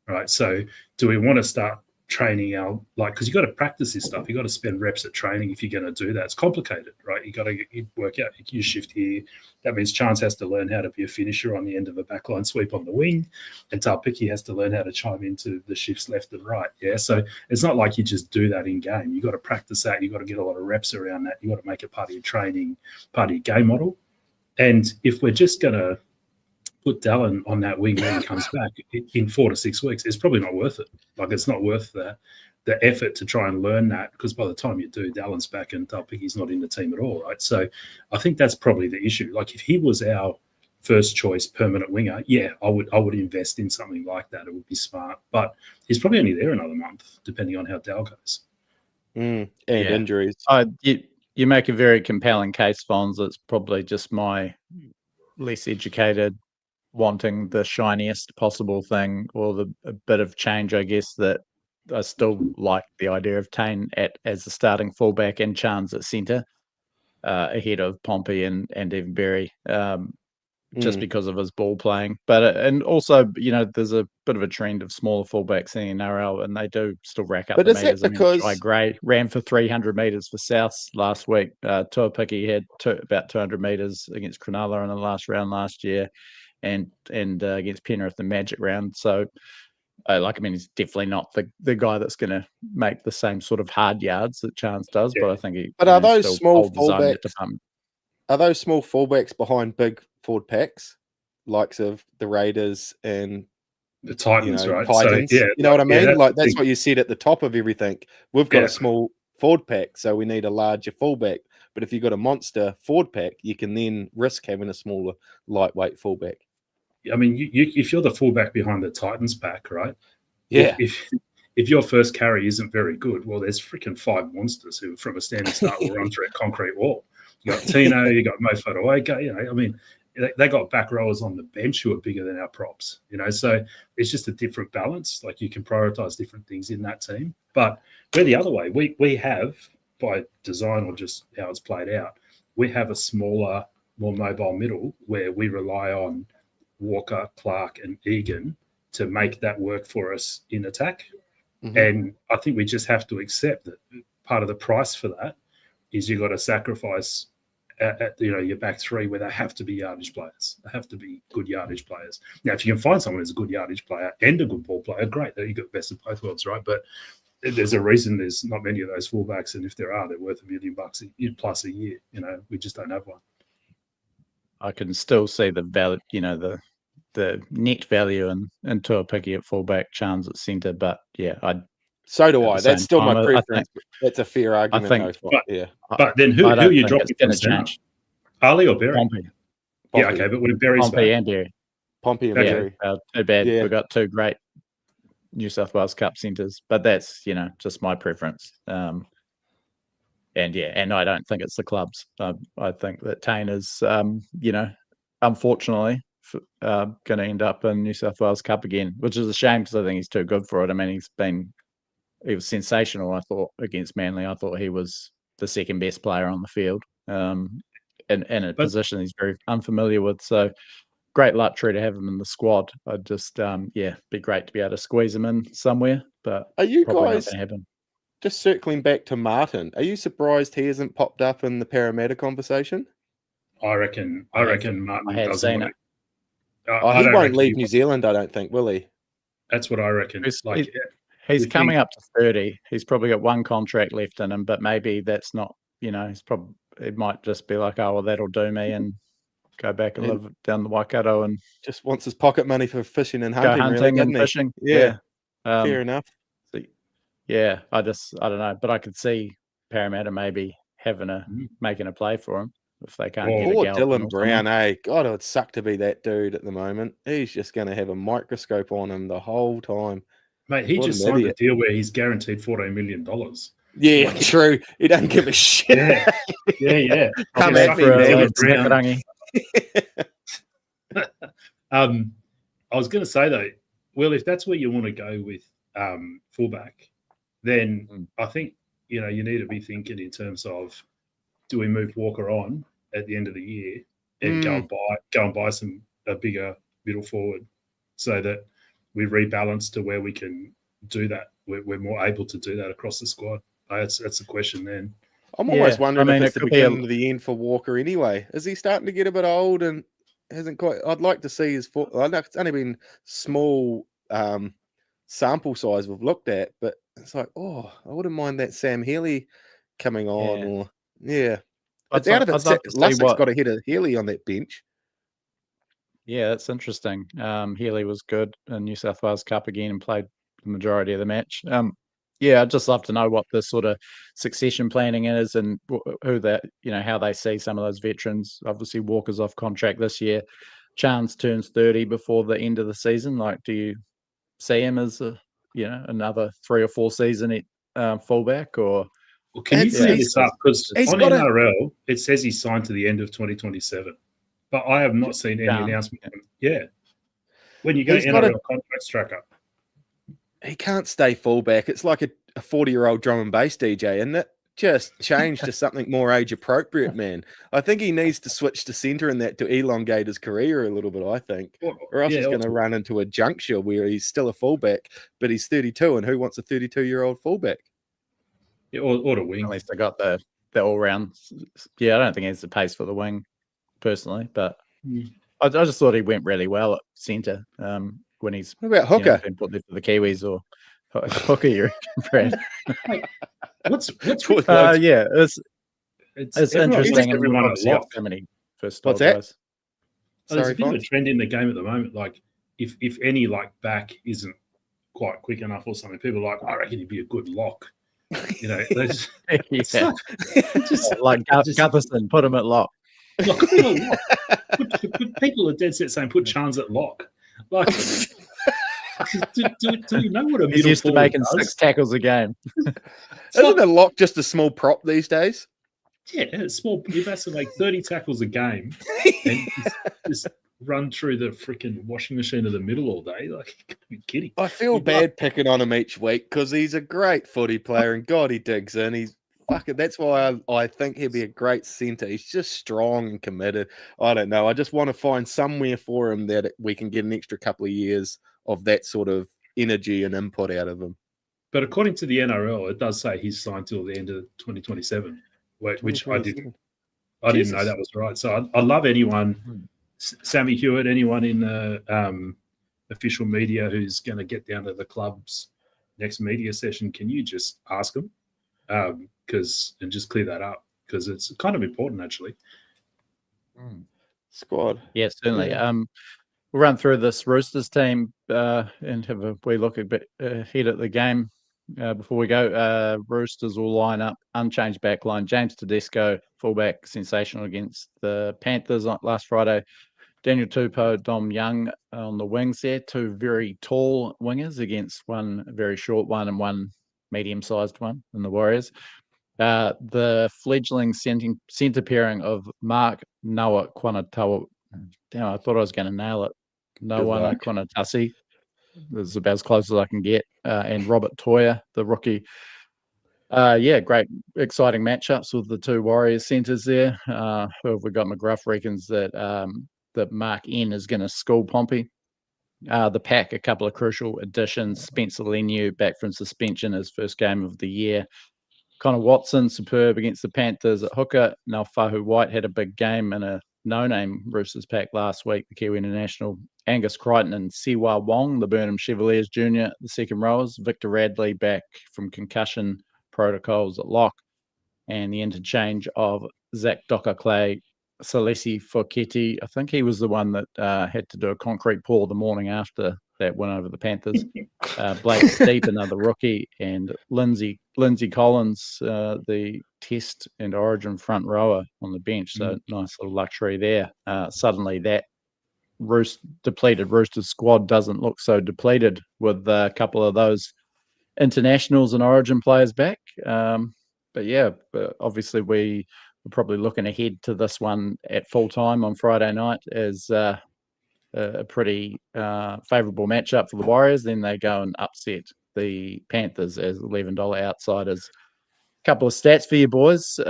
Right? So do we want to start training because you got to practice this stuff. You got to spend reps at training if you're going to do that. It's complicated, right? You got to work out your shift here. That means Chance has to learn how to be a finisher on the end of a backline sweep on the wing, and Talpicki has to learn how to chime into the shifts left and right. Yeah, so it's not like you just do that in game. You got to practice that. You got to get a lot of reps around that. You got to make it part of your training, part of your game model. And if we're just going to put Dallin on that wing when he comes back in 4 to 6 weeks, it's probably not worth it. Like, it's not worth the effort to try and learn that, because by the time you do, Dallin's back and Talpicki's not in the team at all, right? So I think that's probably the issue. Like, if he was our first choice permanent winger, yeah, I would invest in something like that. It would be smart. But he's probably only there another month, depending on how Dal goes. And injuries. You make a very compelling case, Fonz. It's probably just my less educated wanting the shiniest possible thing, or a bit of change, I guess, that I still like the idea of Tane as the starting fullback and Chance at centre, ahead of Pompey and even Berry, just because of his ball playing. But and also, there's a bit of a trend of smaller fullbacks in NRL, and they do still rack up the metres. Jai Gray ran for 300 metres for Souths last week. Tuapiki had about 200 metres against Cronulla in the last round last year, and against Penrith the Magic round. So, he's definitely not the guy that's going to make the same sort of hard yards that Chance does. Yeah. But I think he. But are those small fullbacks? Are those small fullbacks behind big forward packs, likes of the Raiders and the Titans, right? Titans, so, you know what I mean? That's what you said at the top of everything. We've got a small forward pack, so we need a larger fullback. But if you've got a monster forward pack, you can then risk having a smaller, lightweight fullback. I mean, if you're the fullback behind the Titans pack, right? Yeah. If your first carry isn't very good, well, there's freaking 5 monsters who, from a standing start, will run through a concrete wall. You got Tino, you got Mo Fotuaika, they got back rowers on the bench who are bigger than our props, so it's just a different balance. Like, you can prioritize different things in that team. But we're the other way. We have, by design or just how it's played out, we have a smaller, more mobile middle where we rely on Walker, Clark, and Egan to make that work for us in attack. Mm-hmm. And I think we just have to accept that part of the price for that is you've got to sacrifice at your back three, where they have to be yardage players. They have to be good yardage players. Now, if you can find someone who's a good yardage player and a good ball player, great. You've got the best of both worlds, right? But there's a reason there's not many of those fullbacks, and if there are, they're worth $1 million plus a year. We just don't have one. I can still see the value, the net value in Tuapiki at fullback, Chance at centre, but so do I. That's still my preference. That's a fair argument. But then who are you dropping from change? Ali or Berry? Pompey. Yeah, okay, but with Berry's Pompey and Berry. Pompey and Berry. Too bad. Yeah. We've got 2 great New South Wales Cup centres, but that's just my preference. And I don't think it's the clubs. I think that Tane is, unfortunately, going to end up in New South Wales Cup again, which is a shame because I think he's too good for it. I mean, he was sensational, I thought, against Manly. I thought he was the second best player on the field. in a position he's very unfamiliar with. So great luxury to have him in the squad. I'd just, be great to be able to squeeze him in somewhere, but Are you probably not guys going to happen. just circling back to Martin? Are you surprised he hasn't popped up in the Parramatta conversation? I reckon Martin I have doesn't seen want it. to. He won't leave New Zealand, I don't think, will he? That's what I reckon. He's coming up to 30. He's probably got one contract left in him, but maybe that's not, it might just be like, oh, well, that'll do me, and go back and live down the Waikato and just wants his pocket money for fishing and go hunting, hunting really, and doesn't he? fishing. Yeah. Yeah. Fair enough. Yeah, I don't know, but I could see Parramatta maybe making a play for him if they can't get a Poor Galpin Dylan or Brown, something. God, it would suck to be that dude at the moment. He's just going to have a microscope on him the whole time. Mate, he just signed a deal where he's guaranteed $14 million. Yeah, true. He doesn't give a shit. Yeah. Come at me, I was going to say, though, well, if that's where you want to go with fullback, then I think, you need to be thinking in terms of, do we move Walker on at the end of the year and go and buy a bigger middle forward so that we rebalance to where we can do that. We're more able to do that across the squad. That's the question then. I'm almost wondering if it's the beginning of the end for Walker anyway. Is he starting to get a bit old and hasn't quite? I'd like to see his foot. I know it's only been small sample size we've looked at, but it's like, I wouldn't mind that Sam Healy coming on It's out of it. Lussick's got ahead of Healy on that bench. Yeah, that's interesting. Healy was good in New South Wales Cup again and played the majority of the match. I'd just love to know what the sort of succession planning is and who that, how they see some of those veterans. Obviously, Walker's off contract this year. Chance turns 30 before the end of the season. Like, do you see him as another 3 or 4 season fullback or? Well, can you clear this up? Because on NRL, it says he's signed to the end of 2027. But I have not seen any announcement. Yeah. When you go NRL contracts tracker. He can't stay fullback. It's like a 40-year-old drum and bass DJ, and it just changed to something more age appropriate, man. I think he needs to switch to centre in that to elongate his career a little bit, I think. Or else he's going to run into a juncture where he's still a fullback, but he's 32, and who wants a 32-year-old fullback? Yeah, or to wing. At least I got the all-round. Yeah, I don't think he has the pace for the wing, personally, but I just thought he went really well at centre when he's what about hooker? Been put there for the Kiwis or hooker, you reckon, Brad? What's it's interesting. Everyone how many first What's that? guys. There's a bit of a trend in the game at the moment. Like if any back isn't quite quick enough or something, people are like, I reckon he'd be a good lock. Just like Gutherson, put him at lock. People are dead set saying put Chance at lock. Like, do you know what a He's used to making 6 tackles a game? Isn't a lock just a small prop these days? Yeah, it's small. You've has to make 30 tackles a game and just run through the freaking washing machine of the middle all day. Like, you gotta be kidding. I feel bad picking on him each week because he's a great footy player and God, he digs in. He's fucking. That's why I think he'd be a great centre. He's just strong and committed. I don't know. I just want to find somewhere for him that we can get an extra couple of years of that sort of energy and input out of him. But according to the NRL, it does say he's signed till the end of 2027, which I didn't know that was right. So I love anyone, Sammy Hewitt, anyone in the official media who's going to get down to the club's next media session. Can you just ask them? And just clear that up because it's kind of important actually. Squad. Yeah, certainly. Yeah. We'll run through this Roosters team and have a wee look a bit ahead at the game before we go. Roosters will line up unchanged back line. James Tedesco, fullback, sensational against the Panthers last Friday. Daniel Tupou, Dom Young on the wings there. 2 very tall wingers against one very short one and one medium-sized one in the Warriors. The fledgling centre pairing of Mark Noah Quanatawa. Damn, I thought I was going to nail it. Noah Quanatasi. This is about as close as I can get. And Robert Toya, the rookie. Yeah, great, exciting matchups with the two Warriors centres there. Who have we got? McGruff reckons that that Mark N is going to school Pompey. The pack, a couple of crucial additions. Spencer Leniu back from suspension, his first game of the year. Connor Watson, superb against the Panthers at hooker. Now Fahu White had a big game in a no-name Roosters pack last week, the Kiwi International. Angus Crichton and Siwa Wong, the Burnham Chevaliers Junior, the second rowers. Victor Radley back from concussion protocols at lock. And the interchange of Zach Docker-Clay, Salesi Foketi. I think he was the one that had to do a concrete pour the morning after that win over the Panthers. Blake Steep, another rookie, and Lindsay Collins, the Test and Origin front rower on the bench. So nice little luxury there. Suddenly that depleted Roosters squad doesn't look so depleted with a couple of those internationals and Origin players back. But yeah, obviously we're probably looking ahead to this one at full time on Friday night as a pretty favourable matchup for the Warriors. Then they go and upset the Panthers as $11 outsiders. A couple of stats for you boys.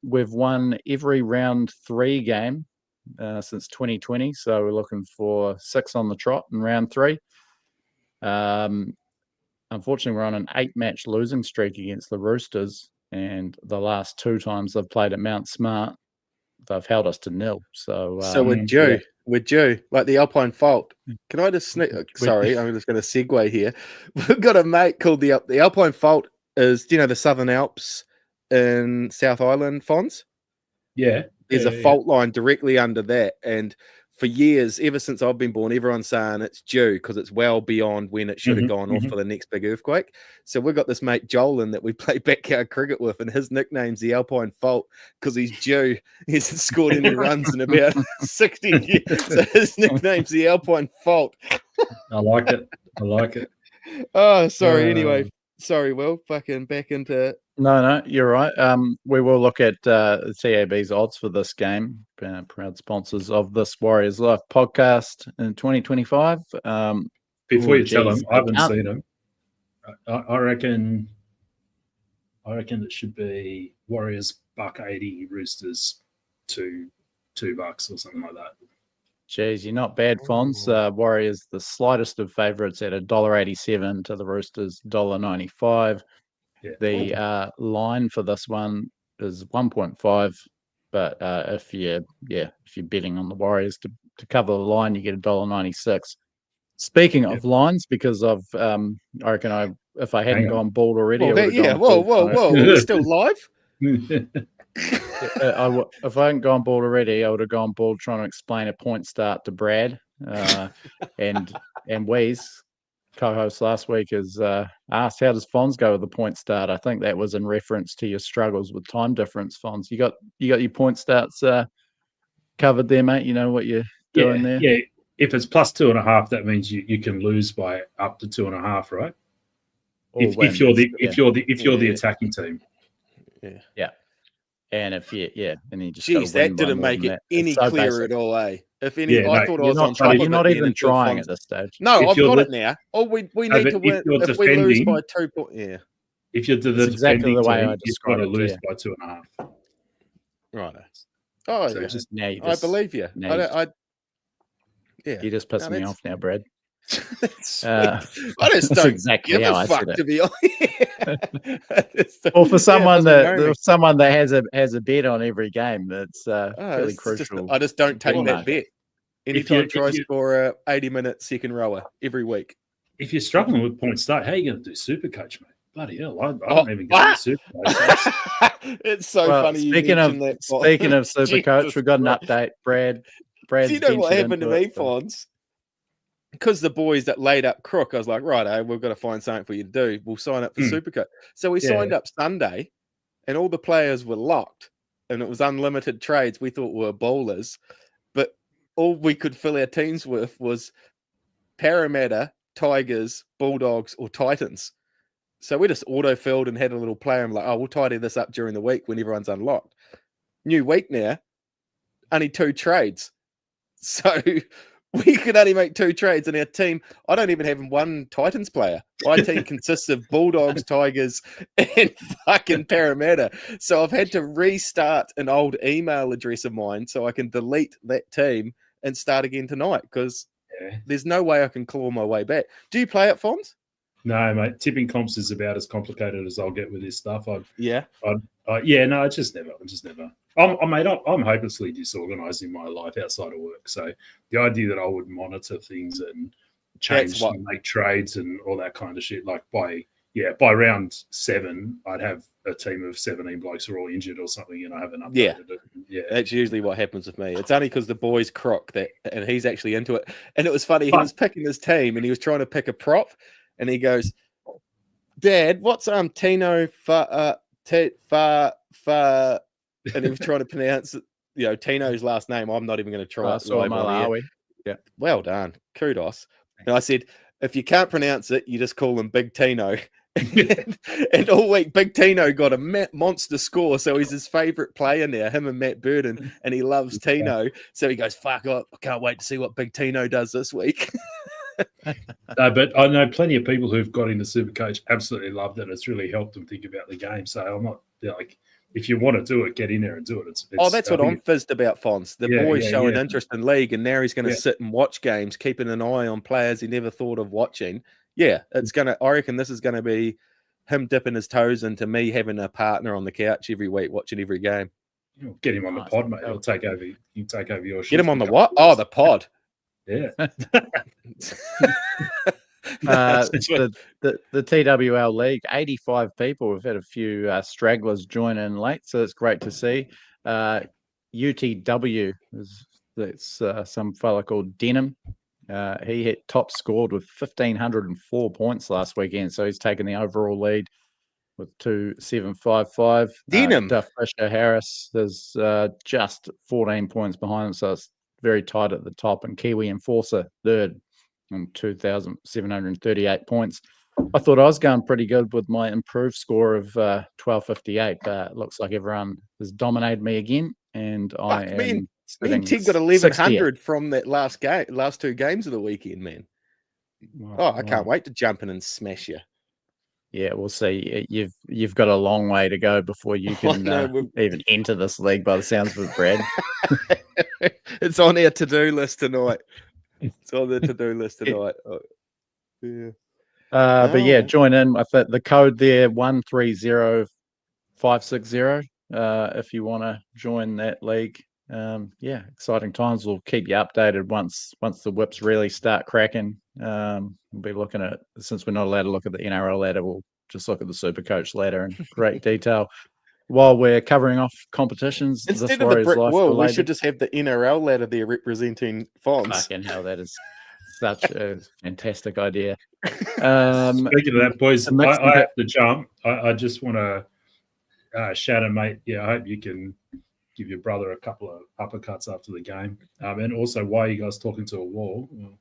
We've won every round 3 game since 2020, so we're looking for 6 on the trot in round 3. Unfortunately, we're on an 8-match losing streak against the Roosters, and the last 2 times they've played at Mount Smart, they've held us to 0. So we're due. Yeah. We're due, like the Alpine Fault. Can I just sorry, I'm just going to segue here. We've got a mate called the Alpine Fault. Is, do you know the Southern Alps in South Island, Fonz? Yeah. There's a fault line directly under that, and for years, ever since I've been born, everyone's saying it's due because it's well beyond when it should have gone off for the next big earthquake. So we've got this mate Jolan that we play backyard cricket with, and his nickname's the Alpine Fault because he's due. He hasn't scored any runs in about 60 years. So his nickname's the Alpine Fault. I like it. Oh, sorry. Anyway, sorry, Will. Fucking back into... No, you're right. We will look at the TAB's odds for this game. Proud sponsors of this Warriors Life podcast in 2025. Before you tell them, I haven't seen them. I reckon it should be Warriors $1.80, Roosters $2 or something like that. Jeez, you're not bad, Fonz. Warriors the slightest of favourites at $1.87 to the Roosters $1.95. Yeah. The line for this one is 1.5, but if you're betting on the Warriors to cover the line, you get $1.96. Speaking of lines, because I reckon if I hadn't gone bald already, whoa, we're still live. If I hadn't gone bald already, I would have gone bald trying to explain a point start to Brad and Wheeze. Co-host last week has asked, how does Fonz go with the point start? I think that was in reference to your struggles with time difference, Fonz. You got your point starts covered there, mate. You know what you're doing there. Yeah, if it's plus 2.5, that means you can lose by up to 2.5, right? If you're the attacking team. Yeah. And if and then you just jeez, that didn't make it any clearer at all, eh? If any, I thought I was on top of it. You're not even trying at this stage. No, I've got it now. Oh, we need to win. If we lose by 2 points, If you're the exactly the way I described it, lose by 2.5. Right. Oh, so now you I believe you. You're just pissing me off now, Brad. I just don't exactly give how a fuck, to be honest. Well, for someone that has a bet on every game, that's really crucial. I just don't take that bet. Anytime try score a 80-minute second rower every week. If you're struggling with point start, how are you going to do super coach, mate? Bloody hell, I don't even get to super coach. It's so funny. Speaking of super coach, we've got an update. Brad's do you know what happened to me, Fonz? Because the boys that laid up crook, I was like, right, we've got to find something for you to do. We'll sign up for Supercoach. So we signed up Sunday, and all the players were locked, and it was unlimited trades. We thought we were bowlers, but all we could fill our teams with was Parramatta, Tigers, Bulldogs, or Titans. So we just auto-filled and had a little player. I'm like, we'll tidy this up during the week when everyone's unlocked. New week now, only 2 trades. So we could only make 2 trades in our team. I don't even have one Titans player. My team consists of Bulldogs, Tigers, and fucking Parramatta. So I've had to restart an old email address of mine so I can delete that team and start again tonight because there's no way I can claw my way back. Do you play it, Fonz? No, mate. Tipping comps is about as complicated as I'll get with this stuff. I just never. I'm hopelessly disorganized in my life outside of work. So the idea that I would monitor things and change and make trades and all that kind of shit, like by round 7, I'd have a team of 17 blokes who are all injured or something, and I haven't updated it. Yeah, that's usually what happens with me. It's only because the boys croc that, and he's actually into it. And it was funny. He was picking his team, and he was trying to pick a prop, and he goes, "Dad, what's Tino fa?" And he was trying to pronounce, Tino's last name. I'm not even going to try. Malawi. Yeah. Well done. Kudos. And I said, if you can't pronounce it, you just call him Big Tino. and all week, Big Tino got a monster score. So he's his favorite player now, him and Matt Burden. And he loves Tino. So he goes, fuck, I can't wait to see what Big Tino does this week. But I know plenty of people who've got into Supercoach absolutely loved it. It's really helped them think about the game. So I'm not like, if you want to do it, get in there and do it. That's what I'm fizzed about, Fonz. The boy's showing interest in league, and now he's going to sit and watch games, keeping an eye on players he never thought of watching. Yeah, I reckon this is going to be him dipping his toes into me having a partner on the couch every week watching every game. Get him on the pod, mate. He'll take over. You take over your. Get him on the what? Oh, the pod. Yeah. The TWL League, 85 people. We've had a few stragglers join in late, so it's great to see. UTW, that's some fella called Denham. He hit top scored with 1,504 points last weekend, so he's taken the overall lead with 2,755. Denham. Duff Fisher Harris is just 14 points behind him, so it's very tight at the top, and Kiwi Enforcer third on 2,738 points. I thought I was going pretty good with my improved score of 1,258, but it looks like everyone has dominated me again, and I am. Me and Tig got 1,100 from that last 2 games of the weekend, man. I can't wait to jump in and smash you. Yeah, we'll see. You've got a long way to go before you can even enter this league, by the sounds of it, Brad. It's on our to-do list tonight. It's on the to-do list tonight. Yeah. But yeah, join in. I think the code there 130560. If you want to join that league. Exciting times. We'll keep you updated once the whips really start cracking. We'll be looking at, since we're not allowed to look at the NRL ladder, we'll just look at the Supercoach ladder in great detail while we're covering off competitions. Instead of the brick wall, we should just have the NRL ladder there representing Fonz. Fucking hell, that is such a fantastic idea. Speaking of that, boys, I have to jump. I just want to Shannon, mate. Yeah, I hope you can give your brother a couple of uppercuts after the game. And also, why are you guys talking to a wall? Well,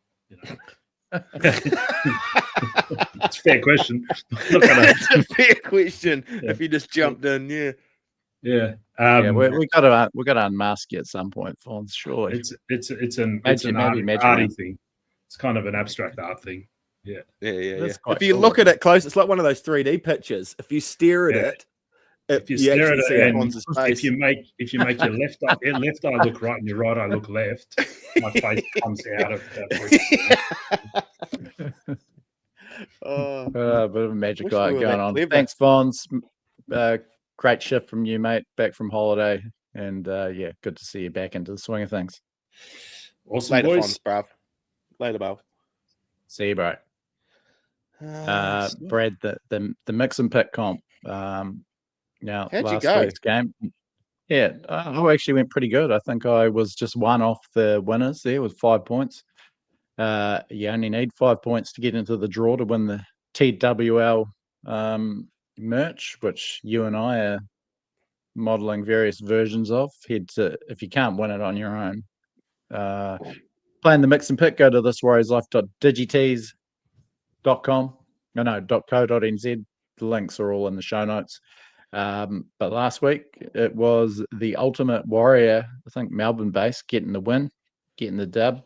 it's a fair question. It's a fair question. Yeah. If you just jumped in, we got to unmask you at some point, Fonz. Surely it's an arty thing. It's kind of an abstract art thing. Yeah. If you look at it close, it's like one of those 3D pictures. If you stare at it, if you stare at it, and if you make your left eye look right and your right eye look left, my face comes out of that. A bit of a magic eye going on. Clever. Thanks, Fonz. Great shift from you, mate. Back from holiday, and good to see you back into the swing of things. Awesome, later, boys. Fonz, bruv. Later, bro. See you, bro. Brad, the mix and pick comp. Now, how'd last you go? Week's game, I actually went pretty good. I think I was just one off the winners there with 5 points. You only need 5 points to get into the draw to win the TWL merch, which you and I are modeling various versions of. If you can't win it on your own, playing the mix and pick, go to thiswarriorslife.digitees.com.co.nz. The links are all in the show notes. But last week it was the Ultimate Warrior, I think Melbourne based, getting the win, getting the dub.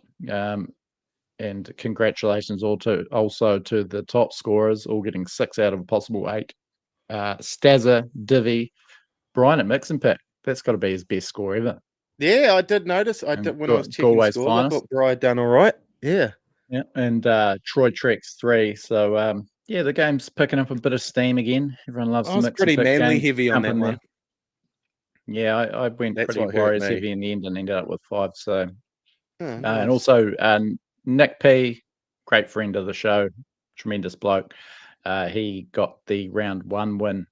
And congratulations also to the top scorers, all getting 6 out of a possible 8. Stazza, Divi, Brian at Mix and Pick. That's got to be his best score ever. Yeah, I did notice. I did when I was checking Galway's scores. I finest. thought Brian done all right. Yeah. Yeah, and Troy Trex 3. So yeah, the game's picking up a bit of steam again. Everyone loves I the was Mix pretty and Pick manly game. heavy on that Jumping one. there. Yeah, I went That's pretty what hurt Warriors me. heavy in the end and ended up with 5. So Oh, and also Nick P, great friend of the show, tremendous bloke. He got the round 1 win,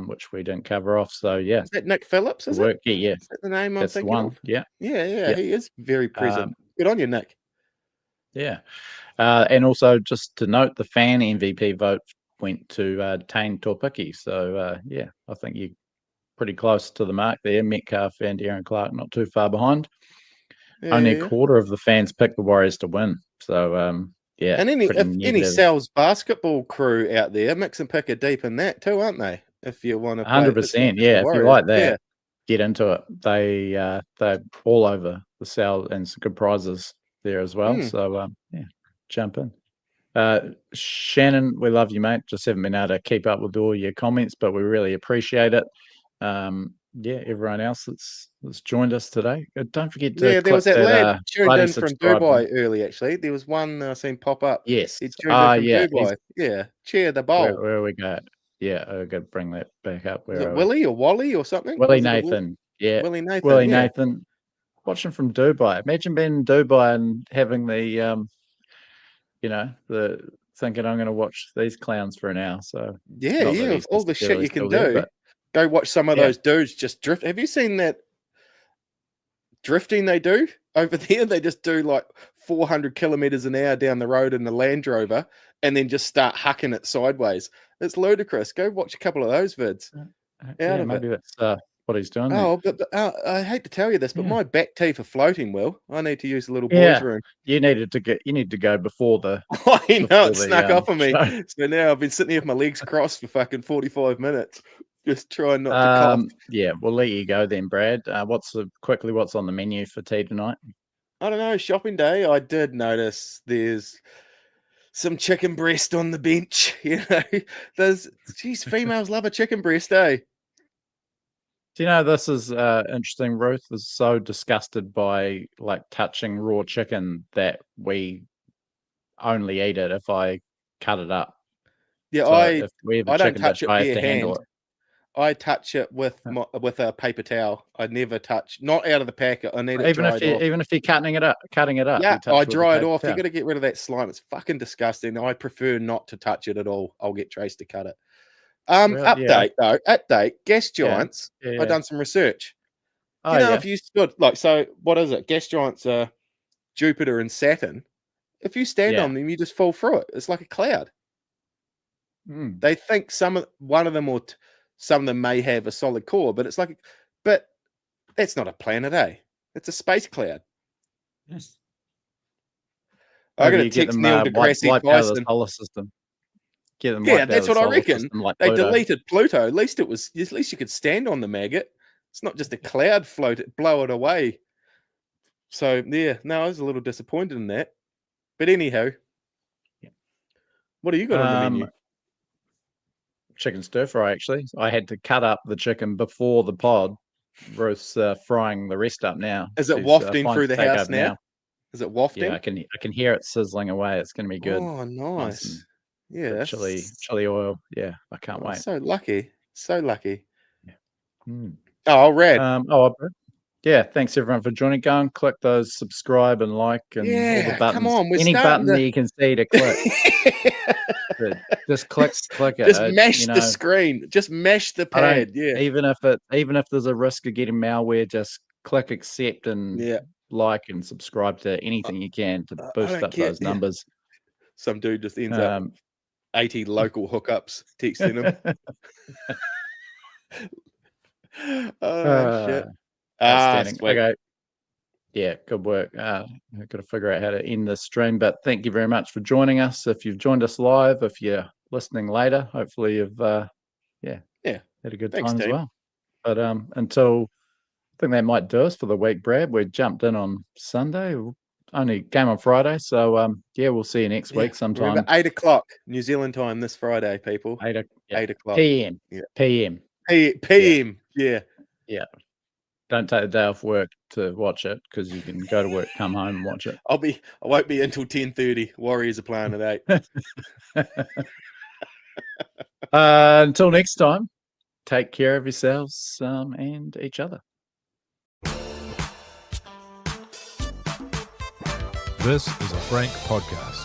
which we didn't cover off. So yeah, Is that Nick Phillips? Is work. it? Yeah, Is that the name I'm that's the thinking one. of? Yeah, Yeah, he is very present. Good on you, Nick. yeah. And also just to note, the fan MVP vote went to Tane Torpiki. So yeah, I think you're pretty close to the mark there. Metcalf and Aaron Clark not too far behind. Only a quarter of the fans picked the Warriors to win. So yeah. And pretty if any negative. Sal's basketball crew out there, Mix and Pick are deep in that too, aren't they? If you want to play 100%. Yeah, if you like that, get into it. They're all over the Sal and some good prizes there as well. So yeah, jump in. Shannon, we love you, mate. Just haven't been able to keep up with all your comments, but we really appreciate it. Yeah, everyone else that's joined us today. Don't forget to there was that lad tuned bloody in from subscribe Dubai early. Actually, there was one I seen pop up. Yes. He tuned in from Yeah. Dubai. Yeah, cheer the bowl. Where we go? Yeah, I got to bring that back up. Was it Willie or Wally or something? Willie Nathan. Yeah, Willie Nathan. Willie Nathan. Watching from Dubai. Imagine being in Dubai and having the the thinking I'm going to watch these clowns for an hour. So yeah, with all the shit you can do. Go watch some of those dudes just drift. Have you seen that drifting they do over there? They just do like 400 kilometers an hour down the road in the Land Rover and then just start hucking it sideways. It's ludicrous. Go watch a couple of those vids. Maybe that's what he's doing. Oh, but I hate to tell you this, but my back teeth are floating. Will I need to use the little boys' room? You need to go before the. I know it snuck off of me. So now I've been sitting here with my legs crossed for fucking 45 minutes, just trying not to cough. Yeah, we'll let you go then, Brad. What's on the menu for tea tonight? I don't know. Shopping day. I did notice there's some chicken breast on the bench. You know, females love a chicken breast, eh? Do you know this is interesting? Ruth is so disgusted by like touching raw chicken that we only eat it if I cut it up. Yeah, so if we have a I don't chicken touch dish, it I have bare to handle hand. it. I touch it with a paper towel. I never touch, not out of the packet. I need it Even if you're cutting it up. Yeah, you I dry it off. towel. You got to get rid of that slime. It's fucking disgusting. I prefer not to touch it at all. I'll get Trace to cut it. Update. Gas giants. Yeah. I've done some research. Do you know if you stood what is it? Gas giants are Jupiter and Saturn. If you stand on them, you just fall through it. It's like a cloud. They think one of them or some of them may have a solid core, but but that's not a planet, eh? It's a space cloud. Yes. I got to text Neil deGrasse Tyson. Solar system. That's what I reckon. Like they Pluto. deleted Pluto. At least you could stand on the maggot. It's not just a cloud blow it away. So I was a little disappointed in that. But anyhow, what do you got on the menu? Chicken stir fry, actually. I had to cut up the chicken before the pod. Ruth's frying the rest up now. Is it wafting through the house now? Is it wafting? Yeah, I can hear it sizzling away. It's going to be good. Oh, nice. Yeah, chili oil. Yeah, I can't wait. So lucky. Yeah. Oh, rad. Yeah, thanks everyone for joining. Go and click those subscribe and like and all the buttons. Come on, any button that you can see to click. Just click it. Just mash the screen. Just mash the pad. Yeah. Even if there's a risk of getting malware, just click accept and like and subscribe to anything you can to boost up those numbers. Some dude just ends up 80 local hookups texting him. Oh shit. Okay. Yeah, good work. I've got to figure out how to end this stream, but thank you very much for joining us. If you've joined us live, if you're listening later, hopefully you've had a good time as well. But until I think that might do us for the week, Brad. We jumped in on Sunday. only game on Friday. So we'll see you next week sometime. Remember, 8:00 New Zealand time this Friday, people. 8 o'clock. PM. PM. Yeah. PM. Yeah. Don't take the day off work to watch it because you can go to work, come home and watch it. I won't be until 10:30. Warriors are playing at 8. Until next time, take care of yourselves and each other. This is a Frank podcast.